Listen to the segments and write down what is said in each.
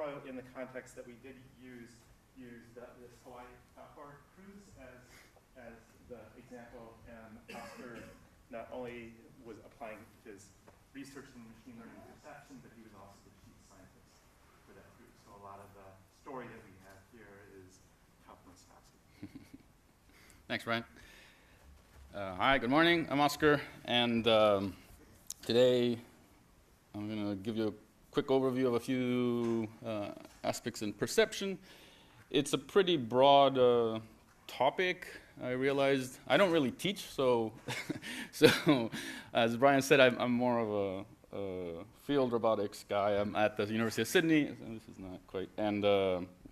probably in the context that we did use this Hawaii power cruise as the example, and Oscar not only was applying his research in machine learning perception, but he was also the chief scientist for that cruise. So a lot of the story that we have here is helping us Oscar. Thanks, Brian. Hi, good morning. I'm Oscar, and today I'm going to give you a quick overview of a few aspects in perception. It's a pretty broad topic. I realized I don't really teach, so as Brian said, I'm more of a field robotics guy. I'm at the University of Sydney. This is not quite, and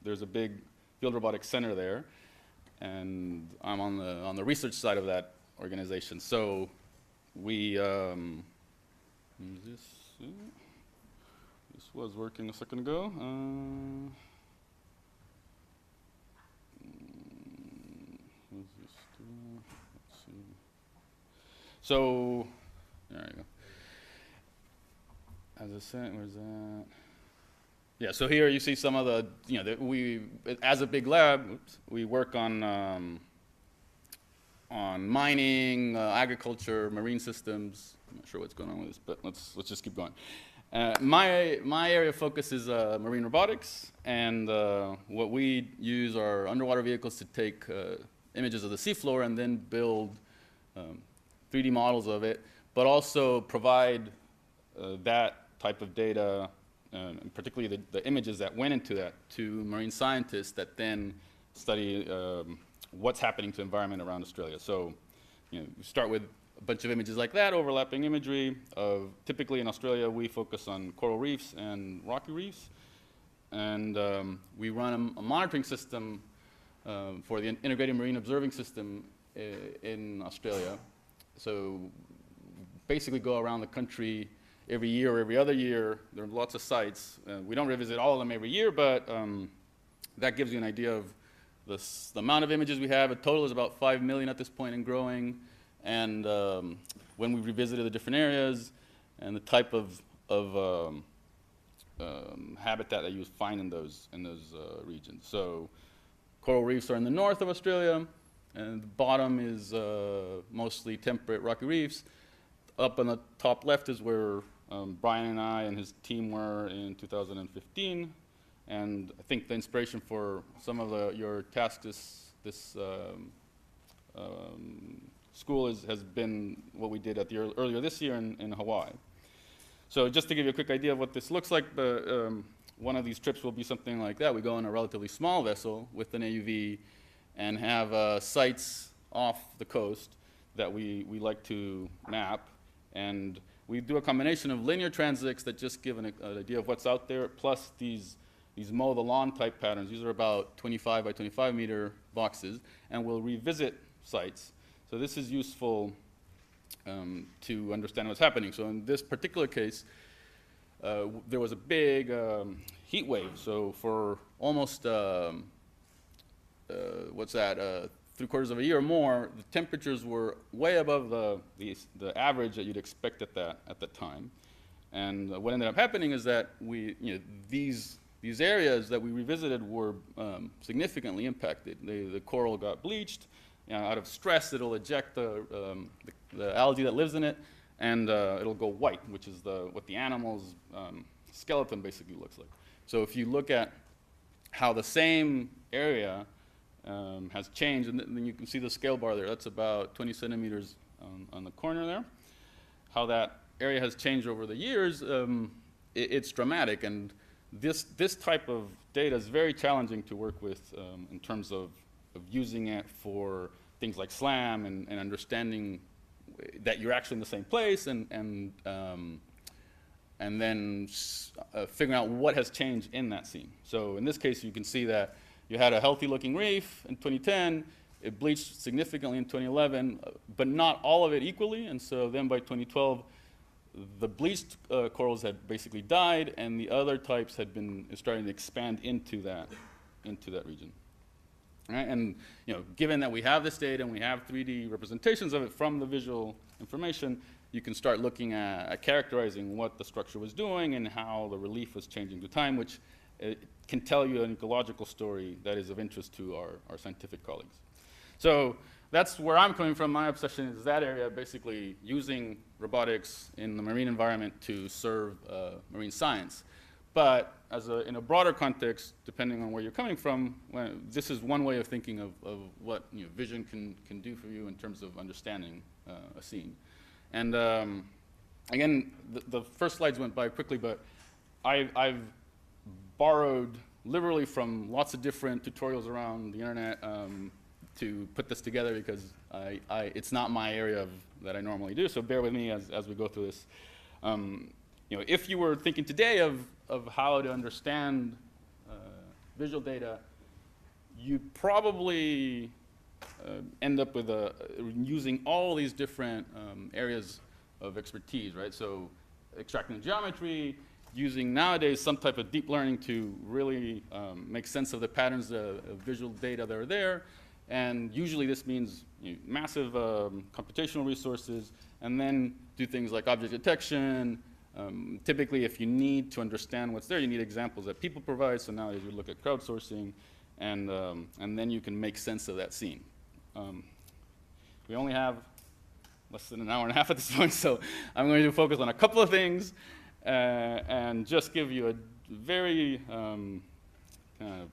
there's a big field robotics center there, and I'm on the research side of that organization. So we this was working a second ago. Let's see. So there you go. As I said, where's that? Yeah. So here you see some of the, we as a big lab, we work on mining, agriculture, marine systems. I'm not sure what's going on with this, but let's just keep going. My area of focus is marine robotics, and what we use are underwater vehicles to take images of the seafloor and then build 3D models of it, but also provide that type of data, and particularly the images that went into that, to marine scientists that then study what's happening to the environment around Australia. So, we start with a bunch of images like that, overlapping imagery of, typically in Australia, we focus on coral reefs and rocky reefs. And we run a monitoring system for the Integrated Marine Observing System in Australia. So basically go around the country every year or every other year. There are lots of sites. We don't revisit all of them every year, but that gives you an idea of the amount of images we have. A total is about 5 million at this point and growing. And when we revisited the different areas and the type of habitat that you find in those regions. So coral reefs are in the north of Australia, and the bottom is mostly temperate rocky reefs. Up on the top left is where Brian and I and his team were in 2015. And I think the inspiration for some of your tasks this school has been what we did at earlier this year in Hawaii. So just to give you a quick idea of what this looks like, one of these trips will be something like that. We go in a relatively small vessel with an AUV and have sites off the coast that we like to map. And we do a combination of linear transects that just give an idea of what's out there, plus these mow the lawn type patterns. These are about 25 by 25 meter boxes, and we'll revisit sites. So this is useful to understand what's happening. So in this particular case, there was a big heat wave. So for almost, 3/4 of a year or more, the temperatures were way above the average that you'd expect at that time. And what ended up happening is that these areas that we revisited were significantly impacted. The coral got bleached. Out of stress, it'll eject the algae that lives in it, and it'll go white, which is what the animal's skeleton basically looks like. So if you look at how the same area has changed, and then you can see the scale bar there. That's about 20 centimeters on the corner there. How that area has changed over the years, it's dramatic, and this type of data is very challenging to work with in terms of using it for things like SLAM and understanding that you're actually in the same place and then figuring out what has changed in that scene. So in this case, you can see that you had a healthy looking reef in 2010, it bleached significantly in 2011, but not all of it equally, and so then by 2012, the bleached corals had basically died, and the other types had been starting to expand into that region. Right? And given that we have this data and we have 3D representations of it from the visual information, you can start looking at characterizing what the structure was doing and how the relief was changing through time, which it can tell you an ecological story that is of interest to our scientific colleagues. So that's where I'm coming from. My obsession is that area, basically using robotics in the marine environment to serve marine science. But in a broader context, depending on where you're coming from, this is one way of thinking of what vision can do for you in terms of understanding a scene. And again, the first slides went by quickly, but I've borrowed literally from lots of different tutorials around the internet to put this together, because it's not my area that I normally do, so bear with me as we go through this. If you were thinking today of how to understand visual data, you probably end up with using all these different areas of expertise, right? So extracting the geometry, using nowadays some type of deep learning to really make sense of the patterns of visual data that are there. And usually this means massive computational resources, and then do things like object detection. Typically, if you need to understand what's there, you need examples that people provide. So nowadays we look at crowdsourcing, and then you can make sense of that scene. We only have less than an hour and a half at this point, so I'm going to focus on a couple of things and just give you a very kind of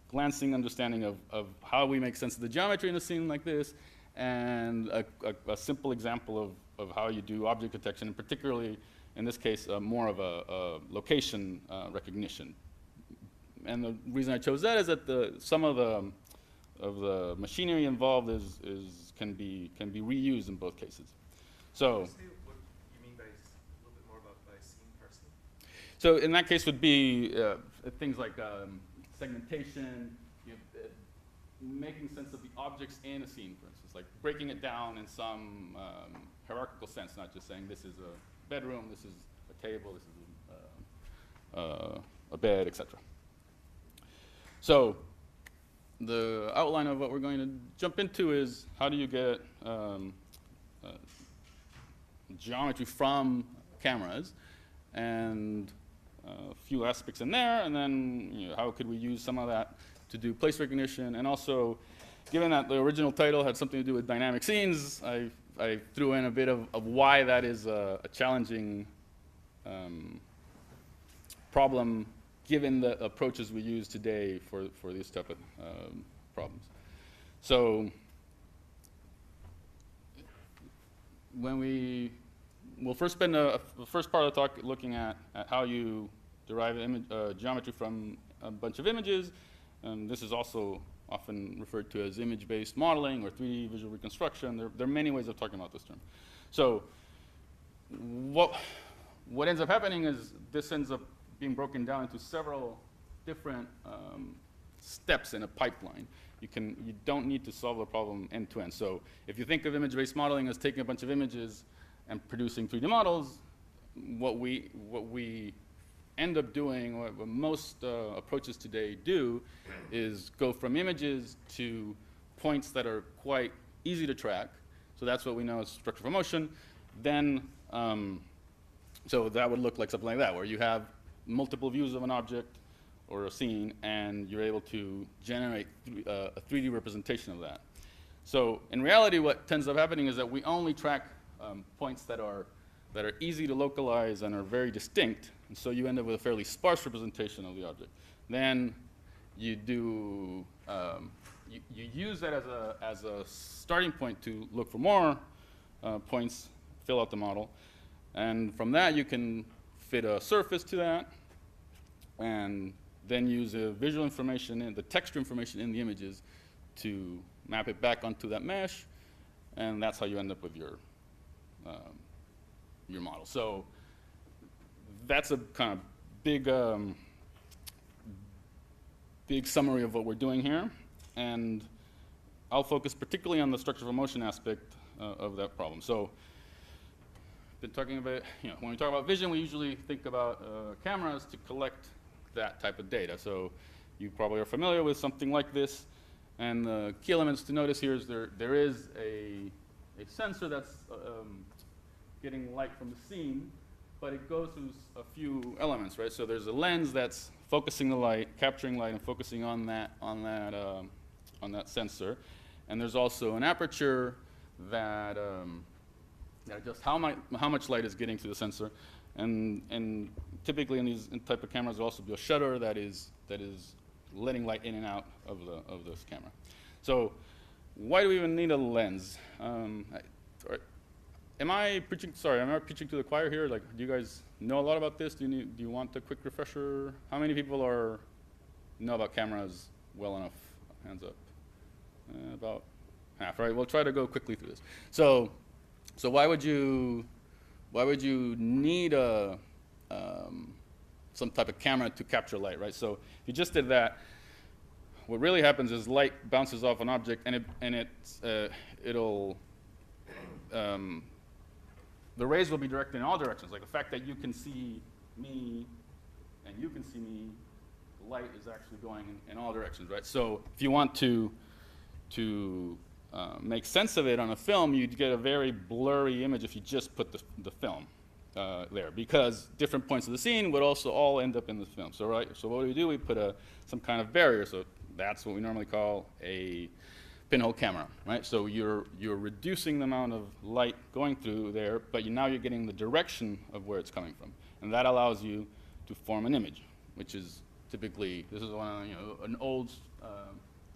glancing understanding of how we make sense of the geometry in a scene like this, and a simple example of how you do object detection, and particularly, in this case, more of a location recognition. And the reason I chose that is that some of the machinery involved can be reused in both cases. So. Can you say what you mean by a little bit more about by scene parsing? So in that case would be things like segmentation, making sense of the objects in a scene, for instance, like breaking it down in some hierarchical sense, not just saying this is a bedroom, this is a table, this is a bed, etc. So the outline of what we're going to jump into is how do you get geometry from cameras, and a few aspects in there, and then how could we use some of that to do place recognition. And also, given that the original title had something to do with dynamic scenes, I threw in a bit of why that is a challenging problem, given the approaches we use today for these type of problems. So we'll first spend the first part of the talk looking at how you derive geometry from a bunch of images. This is also often referred to as image-based modeling or 3D visual reconstruction. There are many ways of talking about this term. So what ends up happening is this ends up being broken down into several different steps in a pipeline. You don't need to solve the problem end to end. So if you think of image-based modeling as taking a bunch of images and producing 3D models, what we end up doing, what most approaches today do, is go from images to points that are quite easy to track. So that's what we know as structure for motion. Then, so that would look like something like that, where you have multiple views of an object or a scene, and you're able to generate a 3D representation of that. So in reality, what tends up happening is that we only track points that are easy to localize and are very distinct, and so you end up with a fairly sparse representation of the object. Then you do you use that as a starting point to look for more points, fill out the model, and from that you can fit a surface to that, and then use the visual information and the texture information in the images to map it back onto that mesh, and that's how you end up with your model. So that's a kind of big summary of what we're doing here, and I'll focus particularly on the structure for motion aspect of that problem. So been talking about, when we talk about vision, we usually think about cameras to collect that type of data. So you probably are familiar with something like this, and the key elements to notice here is there is a sensor that's getting light from the scene, but it goes through a few elements, right? So there's a lens that's focusing the light, capturing light, and focusing on that sensor. And there's also an aperture that adjusts how much light is getting to the sensor. And typically in these type of cameras, there'll also be a shutter that is letting light in and out of this camera. So why do we even need a lens? Am I preaching to the choir here? Like, do you guys know a lot about this? Do you want a quick refresher? How many people know about cameras well enough? Hands up. About half, right? We'll try to go quickly through this. So why would you need some type of camera to capture light, right? So if you just did that, what really happens is light bounces off an object, and the rays will be directed in all directions. Like the fact that you can see me and you can see me, the light is actually going in all directions, right? So if you want to make sense of it on a film, you'd get a very blurry image if you just put the film there, because different points of the scene would also all end up in the film. So what do? We put some kind of barrier. So that's what we normally call a pinhole camera, right? So you're reducing the amount of light going through there, but now you're getting the direction of where it's coming from, and that allows you to form an image, which is typically, this is an old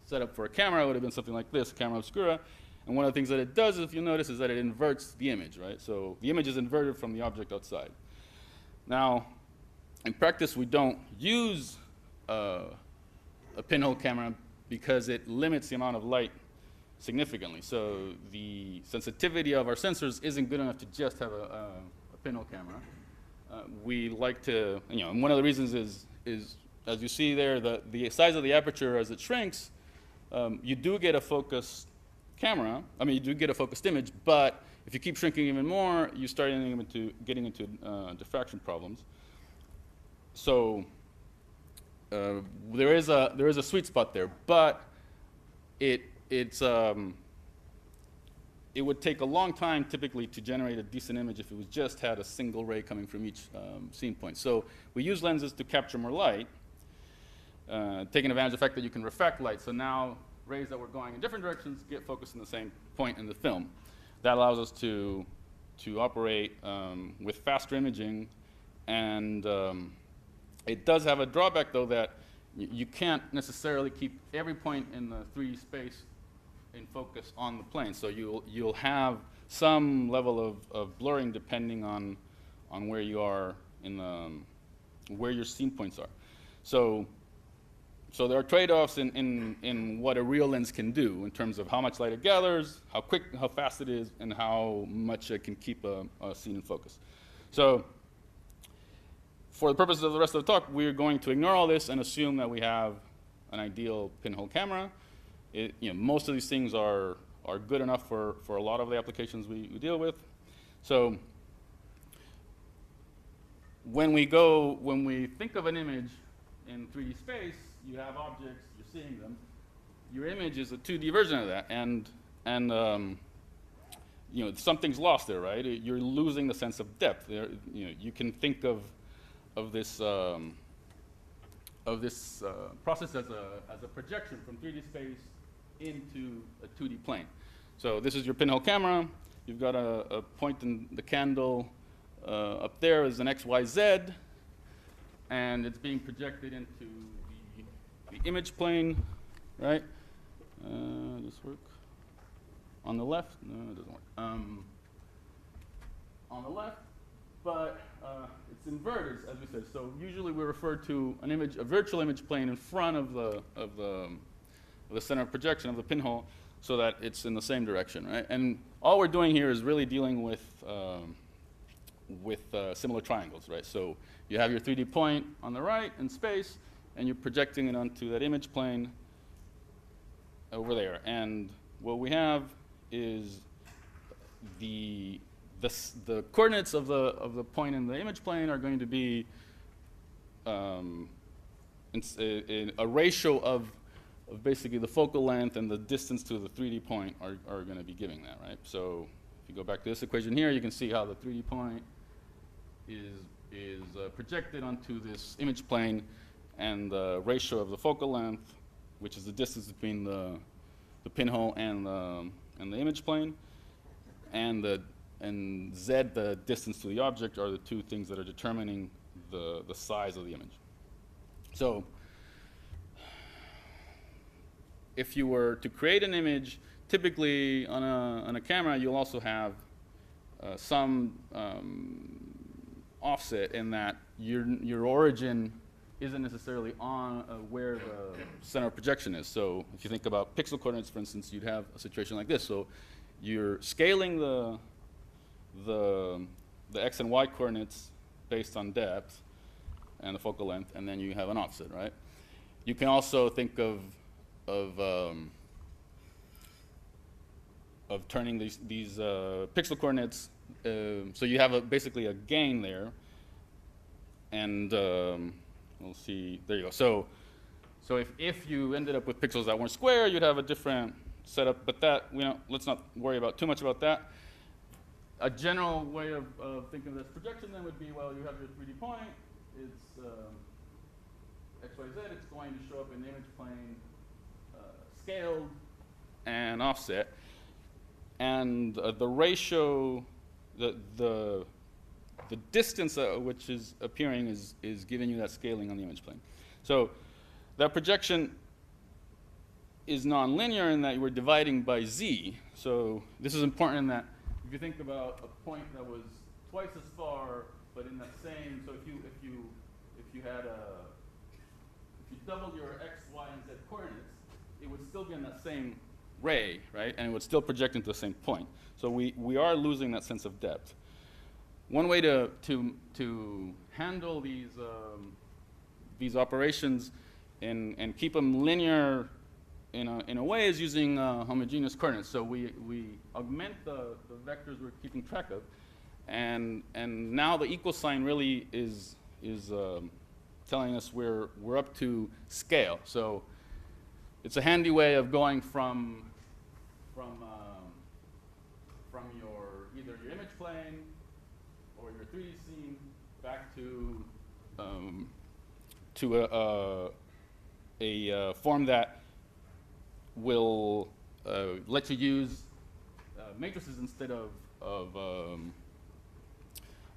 setup for a camera would have been something like this, camera obscura. And one of the things that it does, if you'll notice, is that it inverts the image, right? So the image is inverted from the object outside. Now, in practice, we don't use a pinhole camera because it limits the amount of light significantly. So the sensitivity of our sensors isn't good enough to just have a pinhole camera. We like to, and one of the reasons is as you see there, the size of the aperture as it shrinks, you do get a focused camera. I mean, you do get a focused image, but if you keep shrinking even more, you start getting into diffraction problems. So there is a sweet spot there, but it would take a long time typically to generate a decent image if it was just had a single ray coming from each scene point. So we use lenses to capture more light, taking advantage of the fact that you can refract light. So now rays that were going in different directions get focused in the same point in the film. That allows us to operate with faster imaging, and it does have a drawback though, that you can't necessarily keep every point in the 3D space in focus on the plane. So you'll have some level of blurring depending on where you are where your scene points are. So there are trade-offs in what a real lens can do in terms of how much light it gathers, how fast it is, and how much it can keep a scene in focus. So for the purposes of the rest of the talk, we're going to ignore all this and assume that we have an ideal pinhole camera. Most of these things are good enough for a lot of the applications we deal with. So when we think of an image in 3D space, you have objects, you're seeing them. Your image is a 2D version of that, and something's lost there, right? You're losing the sense of depth. You can think of this process as a projection from 3D space into a 2D plane. So this is your pinhole camera. You've got a point in the candle. Up there is an X, Y, Z, and it's being projected into the image plane, right? Does this work? On the left? No, it doesn't work. On the left, but it's inverted, as we said. So usually we refer to a virtual image plane in front of the center of projection of the pinhole, so that it's in the same direction, right? And all we're doing here is really dealing with similar triangles, right? So you have your 3D point on the right in space, and you're projecting it onto that image plane over there. And what we have is the coordinates of the point in the image plane are going to be a ratio of basically the focal length and the distance to the 3D point are going to be giving that, right? So if you go back to this equation here, you can see how the 3D point is projected onto this image plane and the ratio of the focal length, which is the distance between the pinhole and the image plane, and Z, the distance to the object, are the two things that are determining the size of the image. So if you were to create an image, typically on a camera, you'll also have some offset in that your origin isn't necessarily on where the center of projection is. So if you think about pixel coordinates, for instance, you'd have a situation like this. So you're scaling the x and y coordinates based on depth and the focal length, and then you have an offset, right? You can also think of turning these pixel coordinates, so you have basically a gain there, and we'll see. There you go. So if you ended up with pixels that weren't square, you'd have a different setup. But that let's not worry about too much about that. A general way of thinking of this projection then would be, well, you have your 3D point. It's x, y, z. It's going to show up in the image plane, scaled and offset, and the ratio, the distance which is appearing is giving you that scaling on the image plane. So that projection is nonlinear in that we're dividing by z. So this is important in that if you think about a point that was twice as far, but in that same, so if you doubled your x, y, and z coordinates, it would still be in that same ray, right? And it would still project into the same point. So we are losing that sense of depth. One way to handle these operations and keep them linear in a way is using homogeneous coordinates. So we augment the vectors we're keeping track of, and now the equal sign really is telling us we're up to scale. So it's a handy way of going from either your image plane or your 3D scene back to a form that will let you use matrices instead of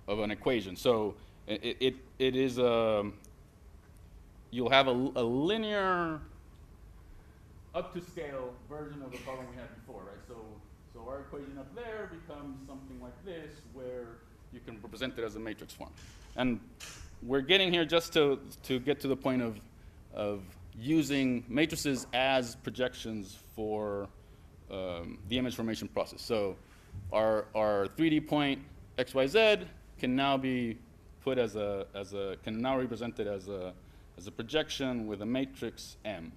an equation. So it is you'll have a linear up to scale version of the problem we had before, right? So our equation up there becomes something like this, where you can represent it as a matrix form. And we're getting here just to get to the point of using matrices as projections for the image formation process. So our 3D point XYZ can now be put can now be represented as a projection with a matrix M.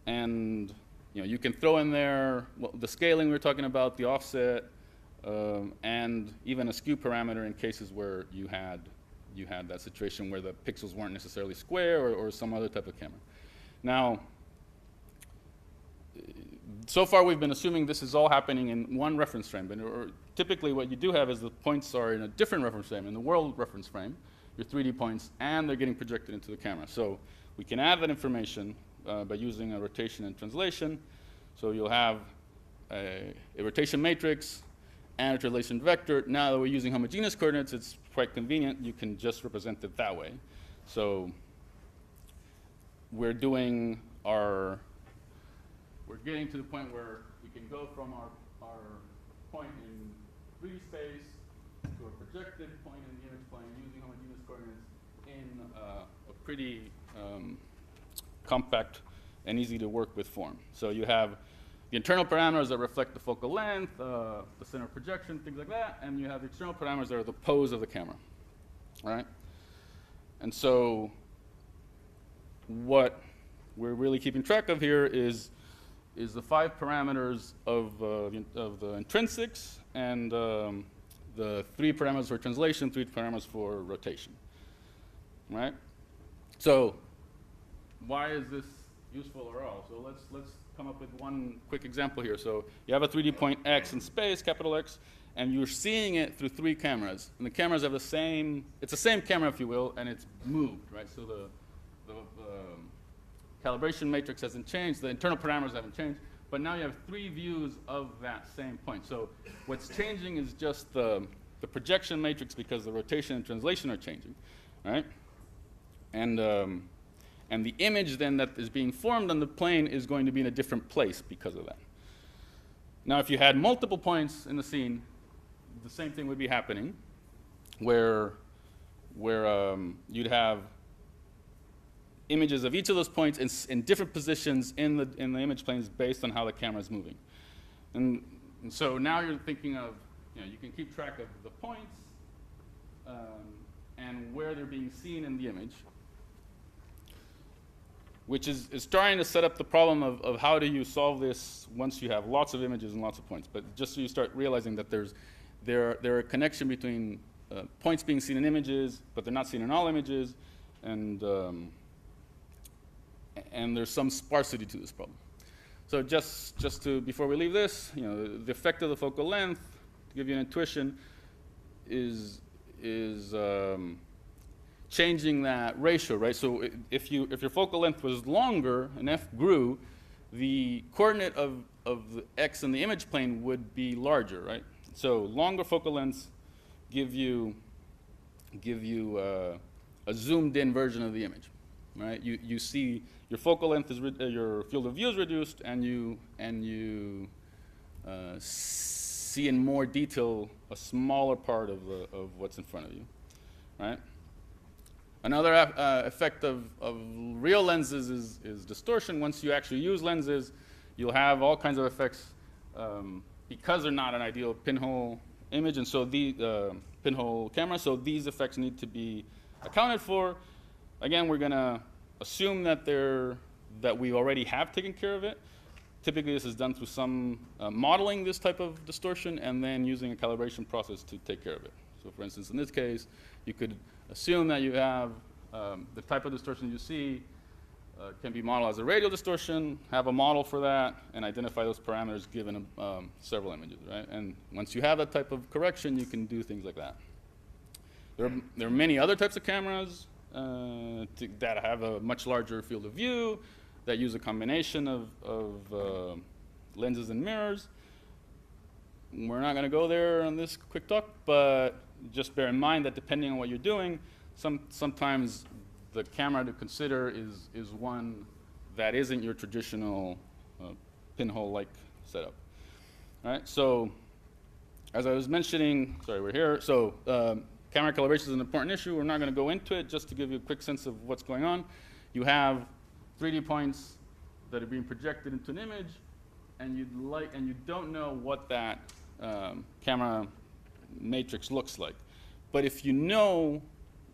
And you can throw in there the scaling we were talking about, the offset, and even a skew parameter in cases where you had that situation where the pixels weren't necessarily square or some other type of camera. Now, so far we've been assuming this is all happening in one reference frame, but typically what you do have is the points are in a different reference frame, in the world reference frame, your 3D points, and they're getting projected into the camera. So we can add that information by using a rotation and translation. So you'll have a rotation matrix and a translation vector. Now that we're using homogeneous coordinates, it's quite convenient. You can just represent it that way. So we're getting to the point where we can go from our point in 3D space to a projected point in the image plane using homogeneous coordinates in a pretty compact and easy to work with form. So you have the internal parameters that reflect the focal length, the center of projection, things like that, and you have the external parameters that are the pose of the camera, right? And so what we're really keeping track of here is the 5 parameters of the intrinsics and the 3 parameters for translation, 3 parameters for rotation, right? So why is this useful at all? So let's come up with one quick example here. So you have a 3D point X in space, capital X, and you're seeing it through 3 cameras. And the cameras have it's the same camera, if you will, and it's moved, right? So the calibration matrix hasn't changed, the internal parameters haven't changed, but now you have 3 views of that same point. So what's changing is just the projection matrix because the rotation and translation are changing, right? And the image then that is being formed on the plane is going to be in a different place because of that. Now, if you had multiple points in the scene, the same thing would be happening, where you'd have images of each of those points in different positions in the image planes based on how the camera is moving. And so now you're thinking of, you can keep track of the points and where they're being seen in the image, which is trying to set up the problem of how do you solve this once you have lots of images and lots of points. But just so you start realizing that there are a connection between points being seen in images, but they're not seen in all images, and there's some sparsity to this problem. So just to, before we leave this, the effect of the focal length, to give you an intuition, is changing that ratio, right? So if your focal length was longer and f grew, the coordinate of the x in the image plane would be larger, right? So longer focal lengths give you a zoomed in version of the image, right? You see your focal length is your field of view is reduced, and you see in more detail a smaller part of what's in front of you, right? Another effect of real lenses is distortion. Once you actually use lenses, you'll have all kinds of effects because they're not an ideal pinhole image, and so the pinhole camera. So these effects need to be accounted for. Again, we're going to assume that we already have taken care of it. Typically, this is done through some modeling this type of distortion and then using a calibration process to take care of it. So for instance, in this case, you could assume that you have the type of distortion you see can be modeled as a radial distortion, have a model for that, and identify those parameters given several images, right? And once you have that type of correction, you can do things like that. There are many other types of cameras that have a much larger field of view, that use a combination of lenses and mirrors. We're not going to go there on this quick talk, but just bear in mind that depending on what you're doing, sometimes the camera to consider is one that isn't your traditional pinhole-like setup. All right, so as I was mentioning, sorry, we're here. So camera calibration is an important issue. We're not going to go into it, just to give you a quick sense of what's going on. You have 3D points that are being projected into an image, and you don't know what that camera matrix looks like. But if you know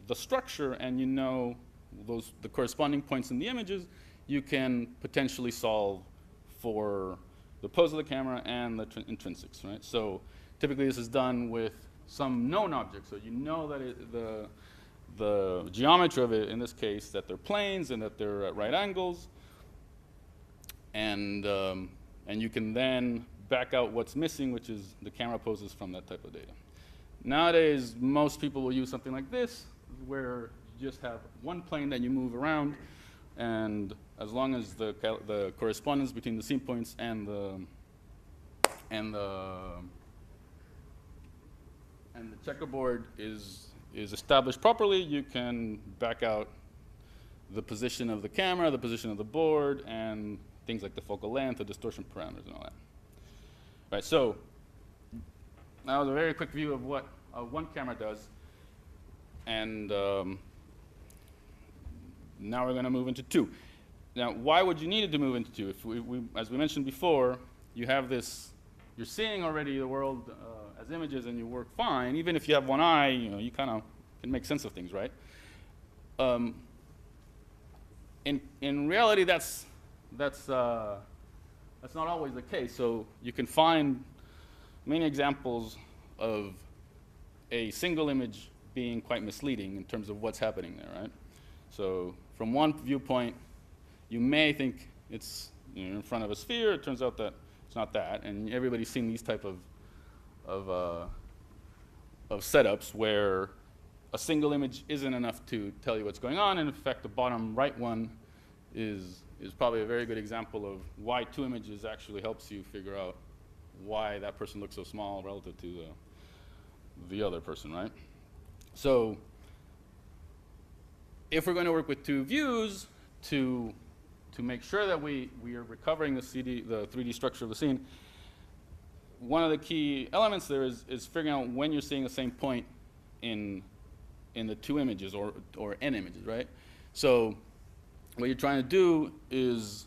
the structure and you know the corresponding points in the images, you can potentially solve for the pose of the camera and the intrinsics, right? So typically this is done with some known object. So you know that the geometry of it, in this case, that they're planes and that they're at right angles. And you can then back out what's missing, which is the camera poses from that type of data. Nowadays, most people will use something like this, where you just have one plane that you move around, and as long as the correspondence between the scene points and the checkerboard is established properly, you can back out the position of the camera, the position of the board, and things like the focal length, the distortion parameters, and all that. Right, so that was a very quick view of what one camera does. And now we're going to move into two. Now, why would you need it to move into two? If as we mentioned before, you have this, you're seeing already the world as images and you work fine. Even if you have one eye, you kind of can make sense of things, right? In reality, that's not always the case. So you can find many examples of a single image being quite misleading in terms of what's happening there, right? So from one viewpoint, you may think it's in front of a sphere. It turns out that it's not that. And everybody's seen these type of setups where a single image isn't enough to tell you what's going on. And in fact, the bottom right one is probably a very good example of why two images actually helps you figure out why that person looks so small relative to the other person, right? So if we're going to work with two views to make sure that we are recovering the 3D structure of the scene, one of the key elements there is figuring out when you're seeing the same point in the two images or n images, right? So what you're trying to do is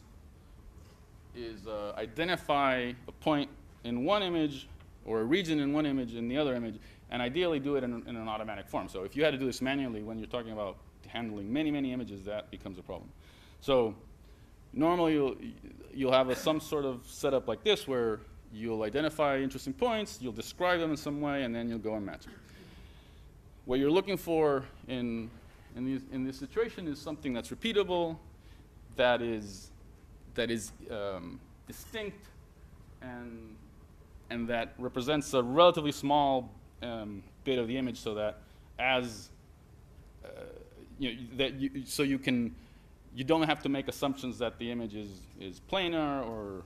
identify a point in one image or a region in one image in the other image, and ideally do it in an automatic form. So if you had to do this manually when you're talking about handling many, many images, that becomes a problem. So normally you'll have some sort of setup like this where you'll identify interesting points, you'll describe them in some way, and then you'll go and match them. What you're looking for in this situation is something that's repeatable, that is distinct, and that represents a relatively small bit of the image, so that as you don't have to make assumptions that the image is planar or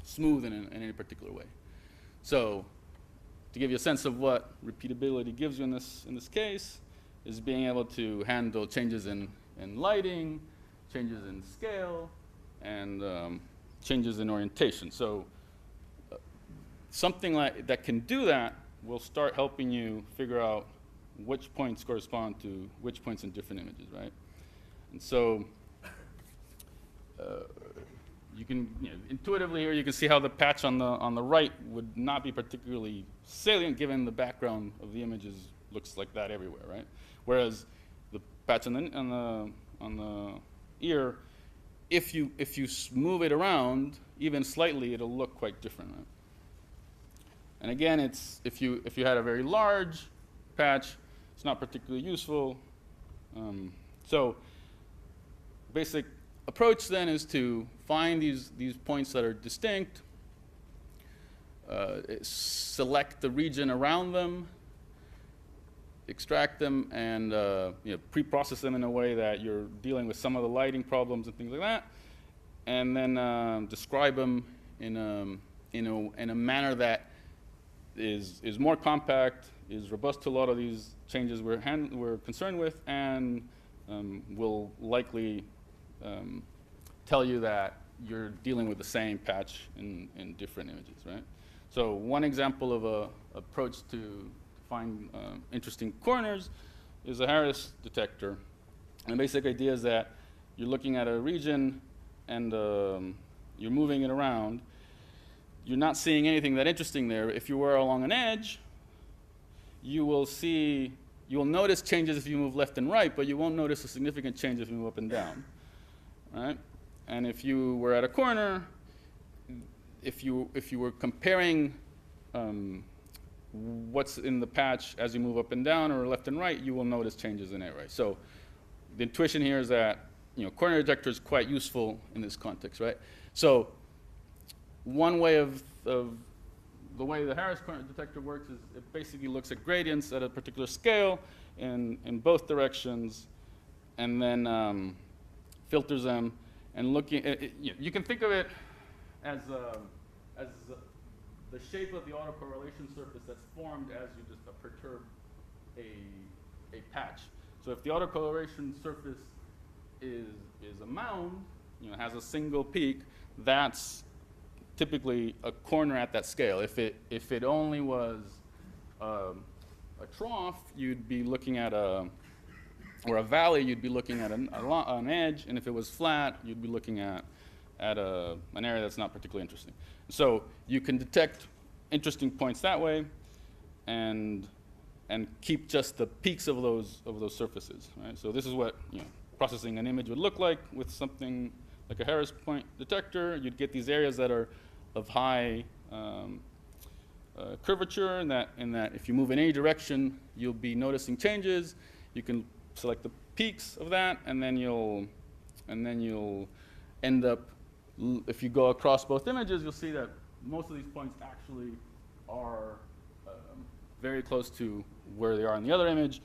smooth in any particular way. So to give you a sense of what repeatability gives you in this case is being able to handle changes in lighting, changes in scale, and changes in orientation. So something like that can do that will start helping you figure out which points correspond to which points in different images, right? And so you can, intuitively here, you can see how the patch on the right would not be particularly salient given the background of the images looks like that everywhere, right? Whereas the patch on the ear, if you move it around even slightly, it'll look quite different, right? And again, it's if you had a very large patch, it's not particularly useful. So basic approach then is to find these points that are distinct, select the region around them, extract them, and pre-process them in a way that you're dealing with some of the lighting problems and things like that, and then describe them in a manner that is more compact, is robust to a lot of these changes we're concerned with, and will likely tell you that you're dealing with the same patch in different images, right? So one example of a approach to find interesting corners is a Harris detector. And the basic idea is that you're looking at a region and you're moving it around. You're not seeing anything that interesting there. If you were along an edge, you will notice changes if you move left and right, but you won't notice a significant change if you move up and down, right? And if you were at a corner, if you were comparing what's in the patch as you move up and down or left and right, you will notice changes in it, right? So the intuition here is that corner detector is quite useful in this context, right? So one way of the way the Harris corner detector works is it basically looks at gradients at a particular scale in both directions, and then filters them. And looking at it, you can think of it as the shape of the autocorrelation surface that's formed as you just perturb a patch. So if the autocorrelation surface is a mound, has a single peak, that's typically a corner at that scale. If it only was a trough, you'd be looking at or a valley, you'd be looking at an edge, and if it was flat, you'd be looking at an area that's not particularly interesting. So you can detect interesting points that way, and keep just the peaks of those surfaces, right? So this is what processing an image would look like with something like a Harris point detector. You'd get these areas that are of high curvature, and that if you move in any direction, you'll be noticing changes. You can select the peaks of that, and then you'll end up, if you go across both images, you'll see that most of these points actually are very close to where they are in the other image,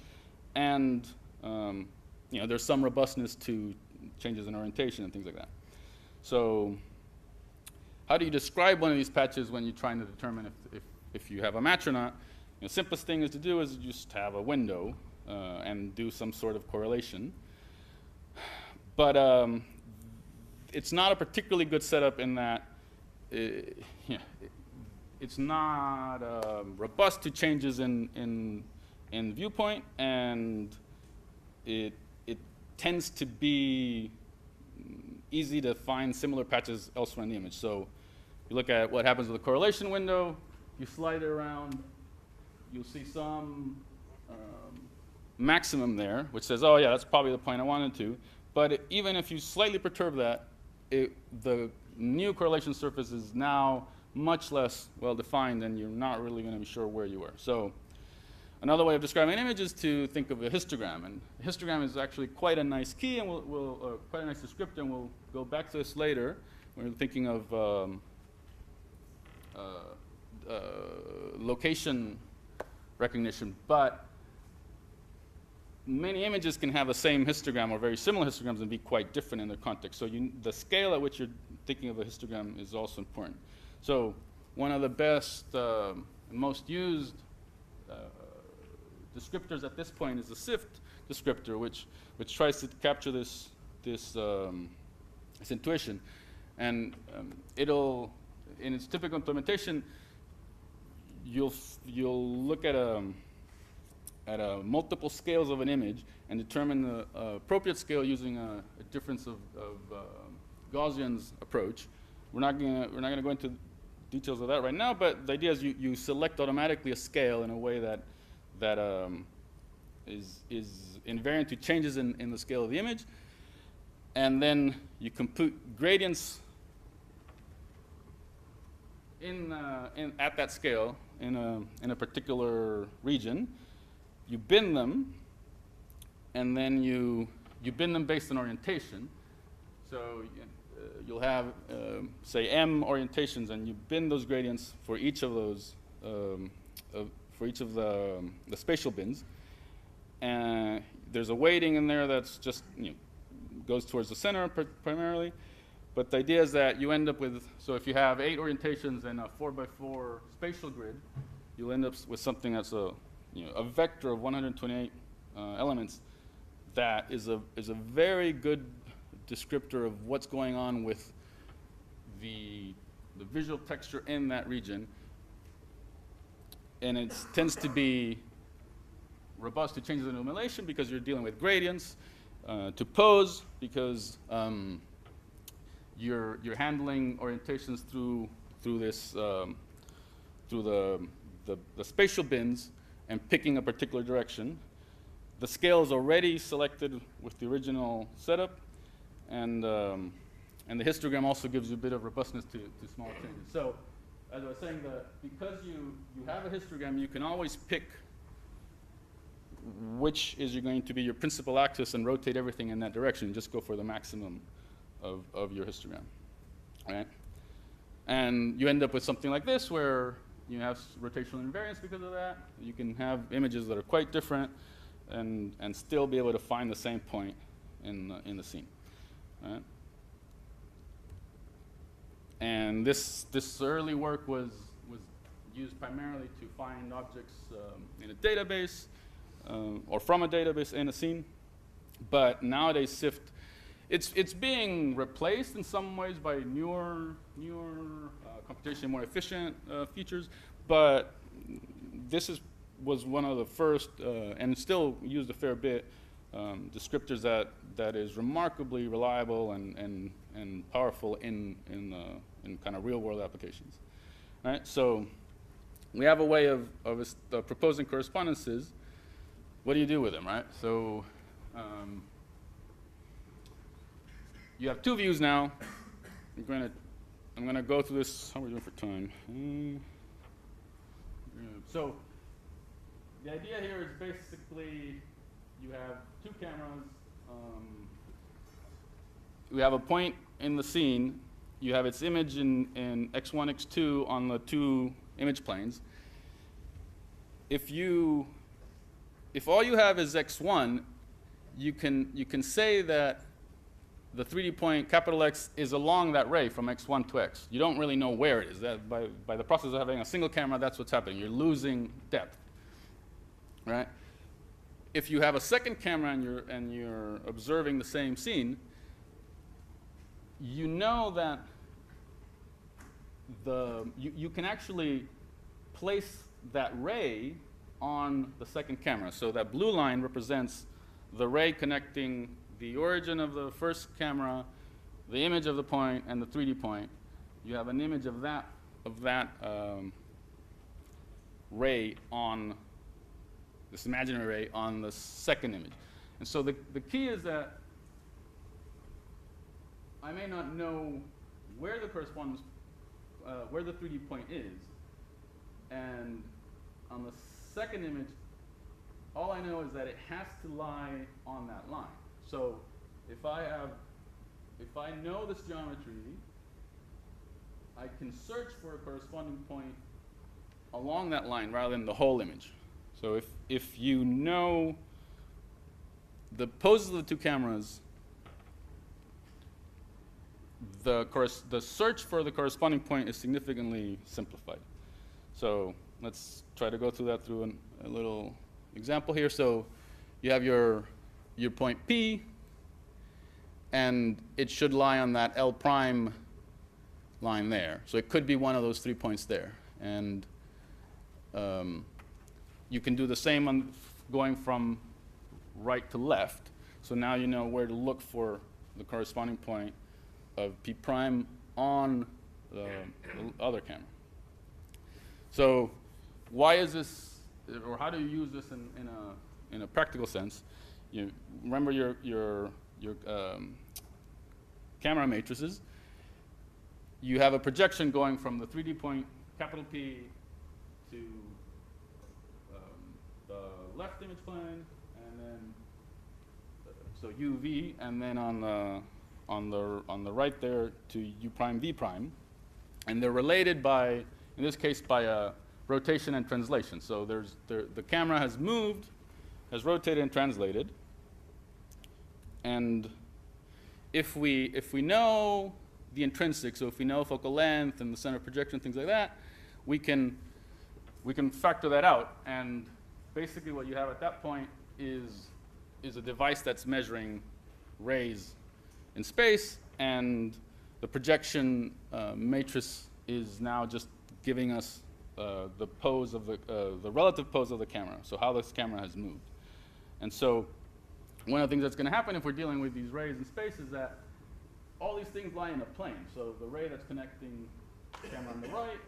and there's some robustness to changes in orientation and things like that. So how do you describe one of these patches when you're trying to determine if you have a match or not? The simplest thing is to do is just have a window and do some sort of correlation. But it's not a particularly good setup in that it's not robust to changes in viewpoint, and it tends to be easy to find similar patches elsewhere in the image. So you look at what happens with the correlation window, you slide it around, you'll see some maximum there, which says, oh yeah, that's probably the point I wanted to. But even if you slightly perturb that, the new correlation surface is now much less well-defined, and you're not really going to be sure where you were. So another way of describing an image is to think of a histogram. And a histogram is actually quite a nice key, and quite a nice descriptor, and we'll go back to this later when we're thinking of location recognition. But many images can have the same histogram or very similar histograms and be quite different in their context. So the scale at which you're thinking of a histogram is also important. So one of the best, most used descriptors at this point is the SIFT descriptor, which tries to capture this intuition. And it'll, in its typical implementation, you'll look at multiple scales of an image and determine the appropriate scale using a difference of Gaussian's approach. We're not gonna go into details of that right now, but the idea is you select automatically a scale in a way that is invariant to changes in the scale of the image, and then you compute gradients at that scale in a particular region. You bin them, and then you bin them based on orientation. So you'll have, say, M orientations, and you bin those gradients for each of those, for each of the spatial bins. And there's a weighting in there that's just, goes towards the center primarily. But the idea is that you end up with, so if you have 8 orientations and a 4x4 spatial grid, you'll end up with something that's a vector of 128 elements that is a very good descriptor of what's going on with the visual texture in that region. And it tends to be robust to changes in illumination because you're dealing with gradients, to pose because you're handling orientations through this through the spatial bins and picking a particular direction. The scale is already selected with the original setup, and the histogram also gives you a bit of robustness to small changes. So, as I was saying, because you have a histogram, you can always pick which is going to be your principal axis and rotate everything in that direction. Just go for the maximum of your histogram, right? And you end up with something like this, where you have rotational invariance because of that. You can have images that are quite different and still be able to find the same point in the scene, right? And this early work was used primarily to find objects in a database or from a database in a scene. But nowadays, SIFT, it's being replaced in some ways by newer computation, more efficient features. But this was one of the first, and still used a fair bit, descriptors that is remarkably reliable and powerful in kind of real world applications. Right? So we have a way of proposing correspondences. What do you do with them, right? So you have 2 views now. I'm gonna go through this. How are we doing for time? So the idea here is basically you have 2 cameras. We have a point in the scene. You have its image in x1, x2 on the 2 image planes. If all you have is x1, you can say that the 3D point, capital X, is along that ray from x1 to x. You don't really know where it is. That by the process of having a single camera, that's what's happening. You're losing depth, right? If you have a second camera and you're observing the same scene, you know that you can actually place that ray on the second camera. So that blue line represents the ray connecting the origin of the first camera, the image of the point, and the 3D point. You have an image of that ray on this imaginary ray on the second image. And so the key is that I may not know where the correspondence, where the 3D point is, and on the second image, all I know is that it has to lie on that line. So if I know this geometry, I can search for a corresponding point along that line rather than the whole image. So if you know the poses of the two cameras, the search for the corresponding point is significantly simplified. So let's try to go through that through a little example here. So you have your point P, and it should lie on that L prime line there. So it could be one of those 3 points there. And you can do the same on going from right to left. So now you know where to look for the corresponding point of P prime on the other camera. So why is this, or how do you use this in a practical sense? You remember your camera matrices. You have a projection going from the 3D point, capital P, to the left image plane, and then so UV, and then on the right there to U prime V prime, and they're related by, in this case, by a rotation and translation. So the camera has moved, has rotated and translated, and if we know the intrinsic, so if we know focal length and the center of projection, things like that, we can factor that out. And basically what you have at that point is a device that's measuring rays in space, and the projection matrix is now just giving us the pose of the relative pose of the camera, so how this camera has moved. And so one of the things that's going to happen if we're dealing with these rays in space is that all these things lie in a plane. So the ray that's connecting the camera on the right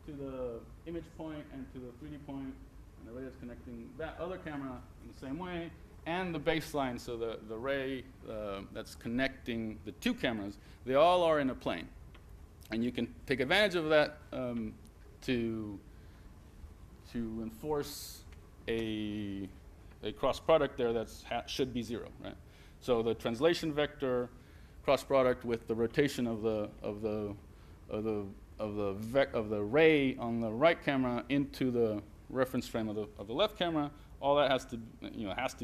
to the image point and to the 3D point, and the ray that's connecting that other camera in the same way, and the baseline, so the ray that's connecting the two cameras, they all are in a plane. And you can take advantage of that to enforce a cross product there that should be 0, right? So the translation vector cross product with the rotation of the ray on the right camera into the reference frame of the left camera, all that has to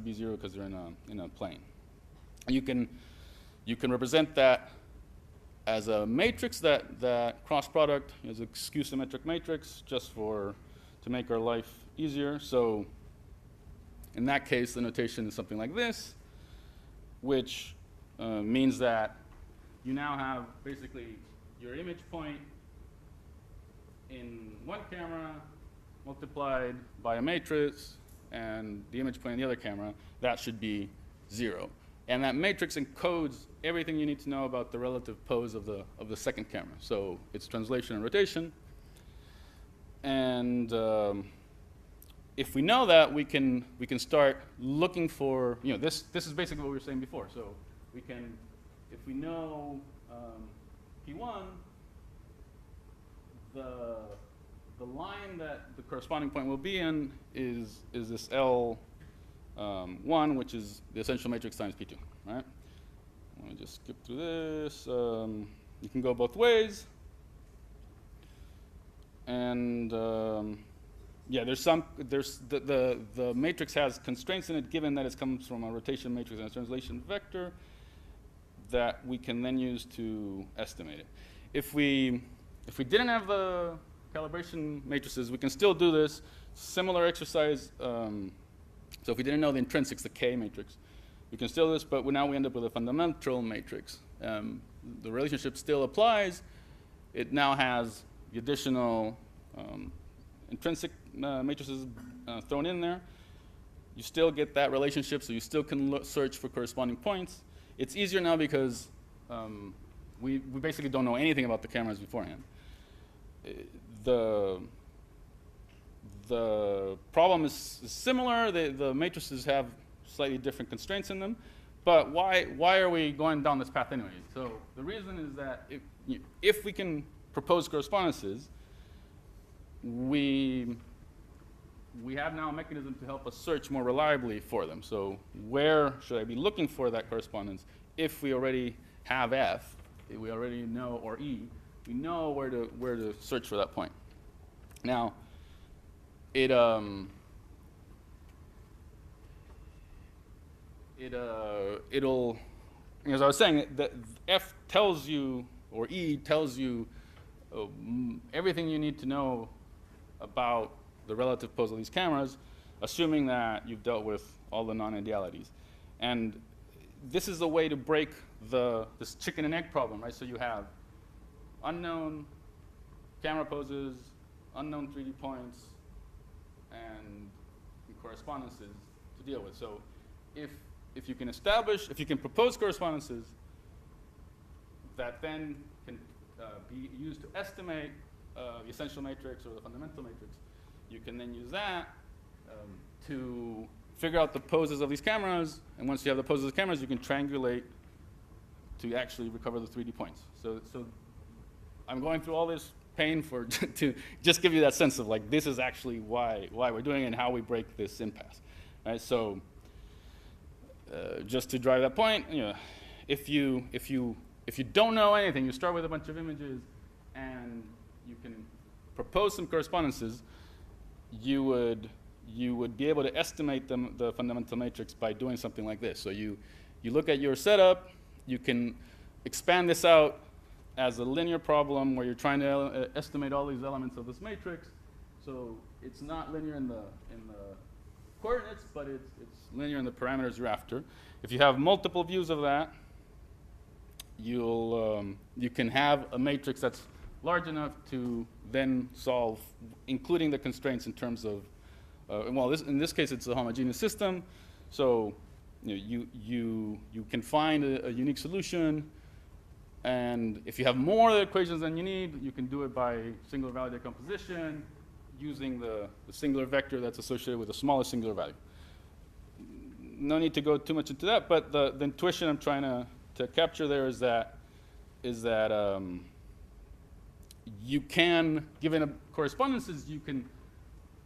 be 0 because they're in a plane. You can represent that as a matrix, that cross product is a skew symmetric matrix, just to make our life easier. So in that case, the notation is something like this, which means that you now have basically your image point in one camera multiplied by a matrix, and the image point in the other camera, that should be 0. And that matrix encodes everything you need to know about the relative pose of the second camera. So it's translation and rotation. And if we know that, we can start looking for, this is basically what we were saying before. So we can, if we know P1, the line that the corresponding point will be in is this L1, which is the essential matrix times P2, right? Let me just skip through this. You can go both ways. And Yeah, there's the matrix has constraints in it, given that it comes from a rotation matrix and a translation vector that we can then use to estimate it. If we didn't have the calibration matrices, we can still do this similar exercise. So if we didn't know the intrinsics, the K matrix, we can still do this, but now we end up with a fundamental matrix. The relationship still applies. It now has the additional intrinsic matrices thrown in there. You still get that relationship, so you still can search for corresponding points. It's easier now because we basically don't know anything about the cameras beforehand. The problem is similar. The matrices have slightly different constraints in them. But why are we going down this path anyway? So the reason is that if we can propose correspondences, we have now a mechanism to help us search more reliably for them. So where should I be looking for that correspondence if we already have F, if we already know, or E, we know where to search for that point. Now, it'll, as I was saying, that F tells you, or E tells you everything you need to know about the relative pose of these cameras, assuming that you've dealt with all the non-idealities. And this is a way to break this chicken and egg problem, right? So you have unknown camera poses, unknown 3D points, and correspondences to deal with. So if you can propose correspondences that then can be used to estimate the essential matrix or the fundamental matrix, you can then use that to figure out the poses of these cameras, and once you have the poses of the cameras, you can triangulate to actually recover the 3D points. So I'm going through all this pain to just give you that sense of like, this is actually why we're doing it and how we break this impasse, right? So just to drive that point, if you don't know anything, you start with a bunch of images and you can propose some correspondences, you would be able to estimate the fundamental matrix by doing something like this. So you look at your setup, you can expand this out as a linear problem where you're trying to estimate all these elements of this matrix. So it's not linear in the coordinates, but it's linear in the parameters you're after. If you have multiple views of that, you can have a matrix that's large enough to then solve, including the constraints in terms of, in this case it's a homogeneous system, so you can find a unique solution, and if you have more equations than you need, you can do it by singular value decomposition using the singular vector that's associated with the smallest singular value. No need to go too much into that, but the intuition I'm trying to capture there is that you can, given correspondences, you can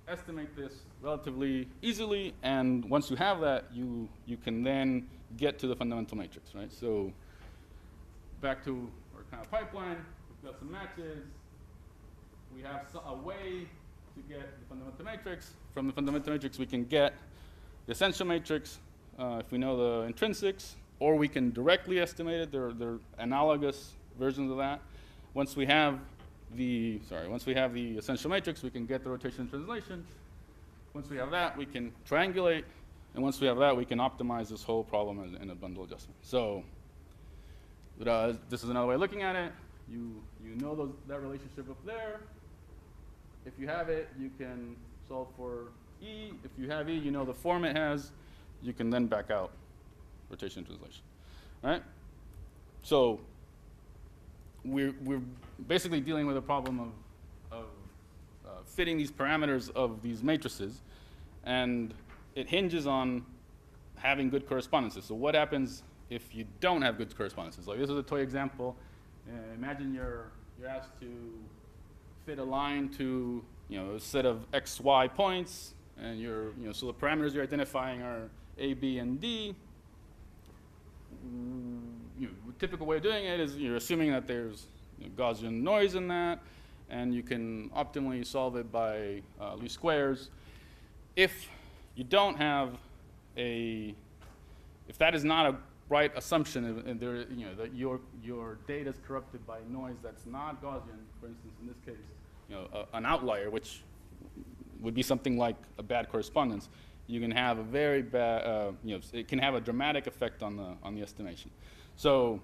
estimate this relatively easily, and once you have that, you can then get to the fundamental matrix, right? So back to our kind of pipeline, we've got some matches. We have a way to get the fundamental matrix. From the fundamental matrix, we can get the essential matrix if we know the intrinsics, or we can directly estimate it. They're analogous versions of that. Once we have the essential matrix, we can get the rotation and translation. Once we have that, we can triangulate, and once we have that, we can optimize this whole problem in a bundle adjustment. So this is another way of looking at it. You know that relationship up there. If you have it, you can solve for E. If you have E, you know the form it has. You can then back out rotation and translation. All right? So we're basically dealing with a problem of fitting these parameters of these matrices, and it hinges on having good correspondences. So what happens if you don't have good correspondences? Like this is a toy example. Imagine you're asked to fit a line to a set of x, y points, and so the parameters you're identifying are A, B, and D. The typical way of doing it is you're assuming that there's Gaussian noise in that, and you can optimally solve it by least squares. If you don't have if that is not a right assumption, and there, that your data is corrupted by noise that's not Gaussian, for instance, in this case, an outlier, which would be something like a bad correspondence, you can have a very bad, it can have a dramatic effect on the estimation. So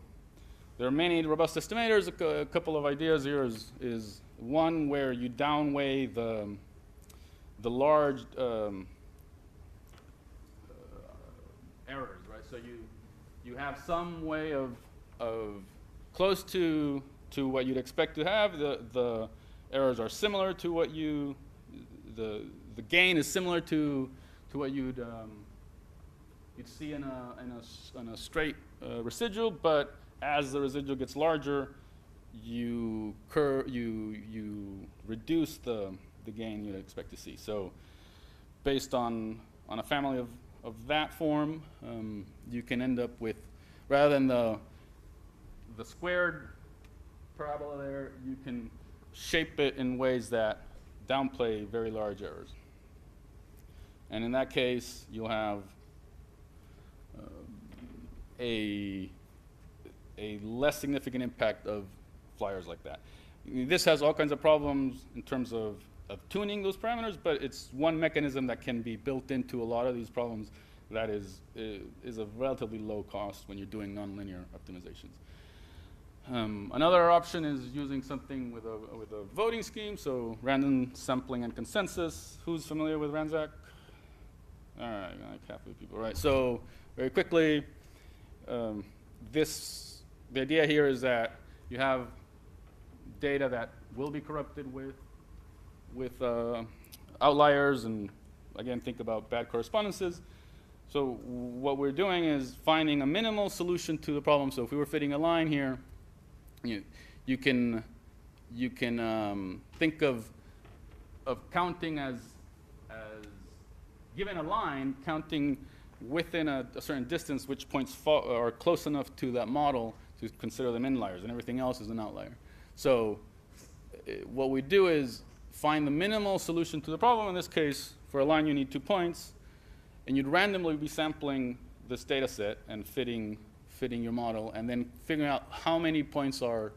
there are many robust estimators. A couple of ideas here is one where you downweigh the large errors, right? So you have some way of close to what you'd expect to have. The errors are similar to what the gain is similar to what you'd see in a straight residual, but as the residual gets larger, you reduce the gain you'd expect to see. So based on a family of that form, you can end up with, rather than the squared parabola there, you can shape it in ways that downplay very large errors. And in that case, you'll have a less significant impact of flyers like that. This has all kinds of problems in terms of tuning those parameters, but it's one mechanism that can be built into a lot of these problems that is of relatively low cost when you're doing nonlinear optimizations. Another option is using something with a voting scheme, so random sampling and consensus. Who's familiar with RANZAC? All right, like half of the people, right? So very quickly, the idea here is that you have data that will be corrupted with outliers, and again, think about bad correspondences. So what we're doing is finding a minimal solution to the problem. So if we were fitting a line here, you can think of counting as given a line, counting within a certain distance which points are close enough to that model to consider them inliers, and everything else is an outlier. So what we do is find the minimal solution to the problem. In this case, for a line, you need 2 points, and you'd randomly be sampling this data set and fitting your model, and then figuring out how many points how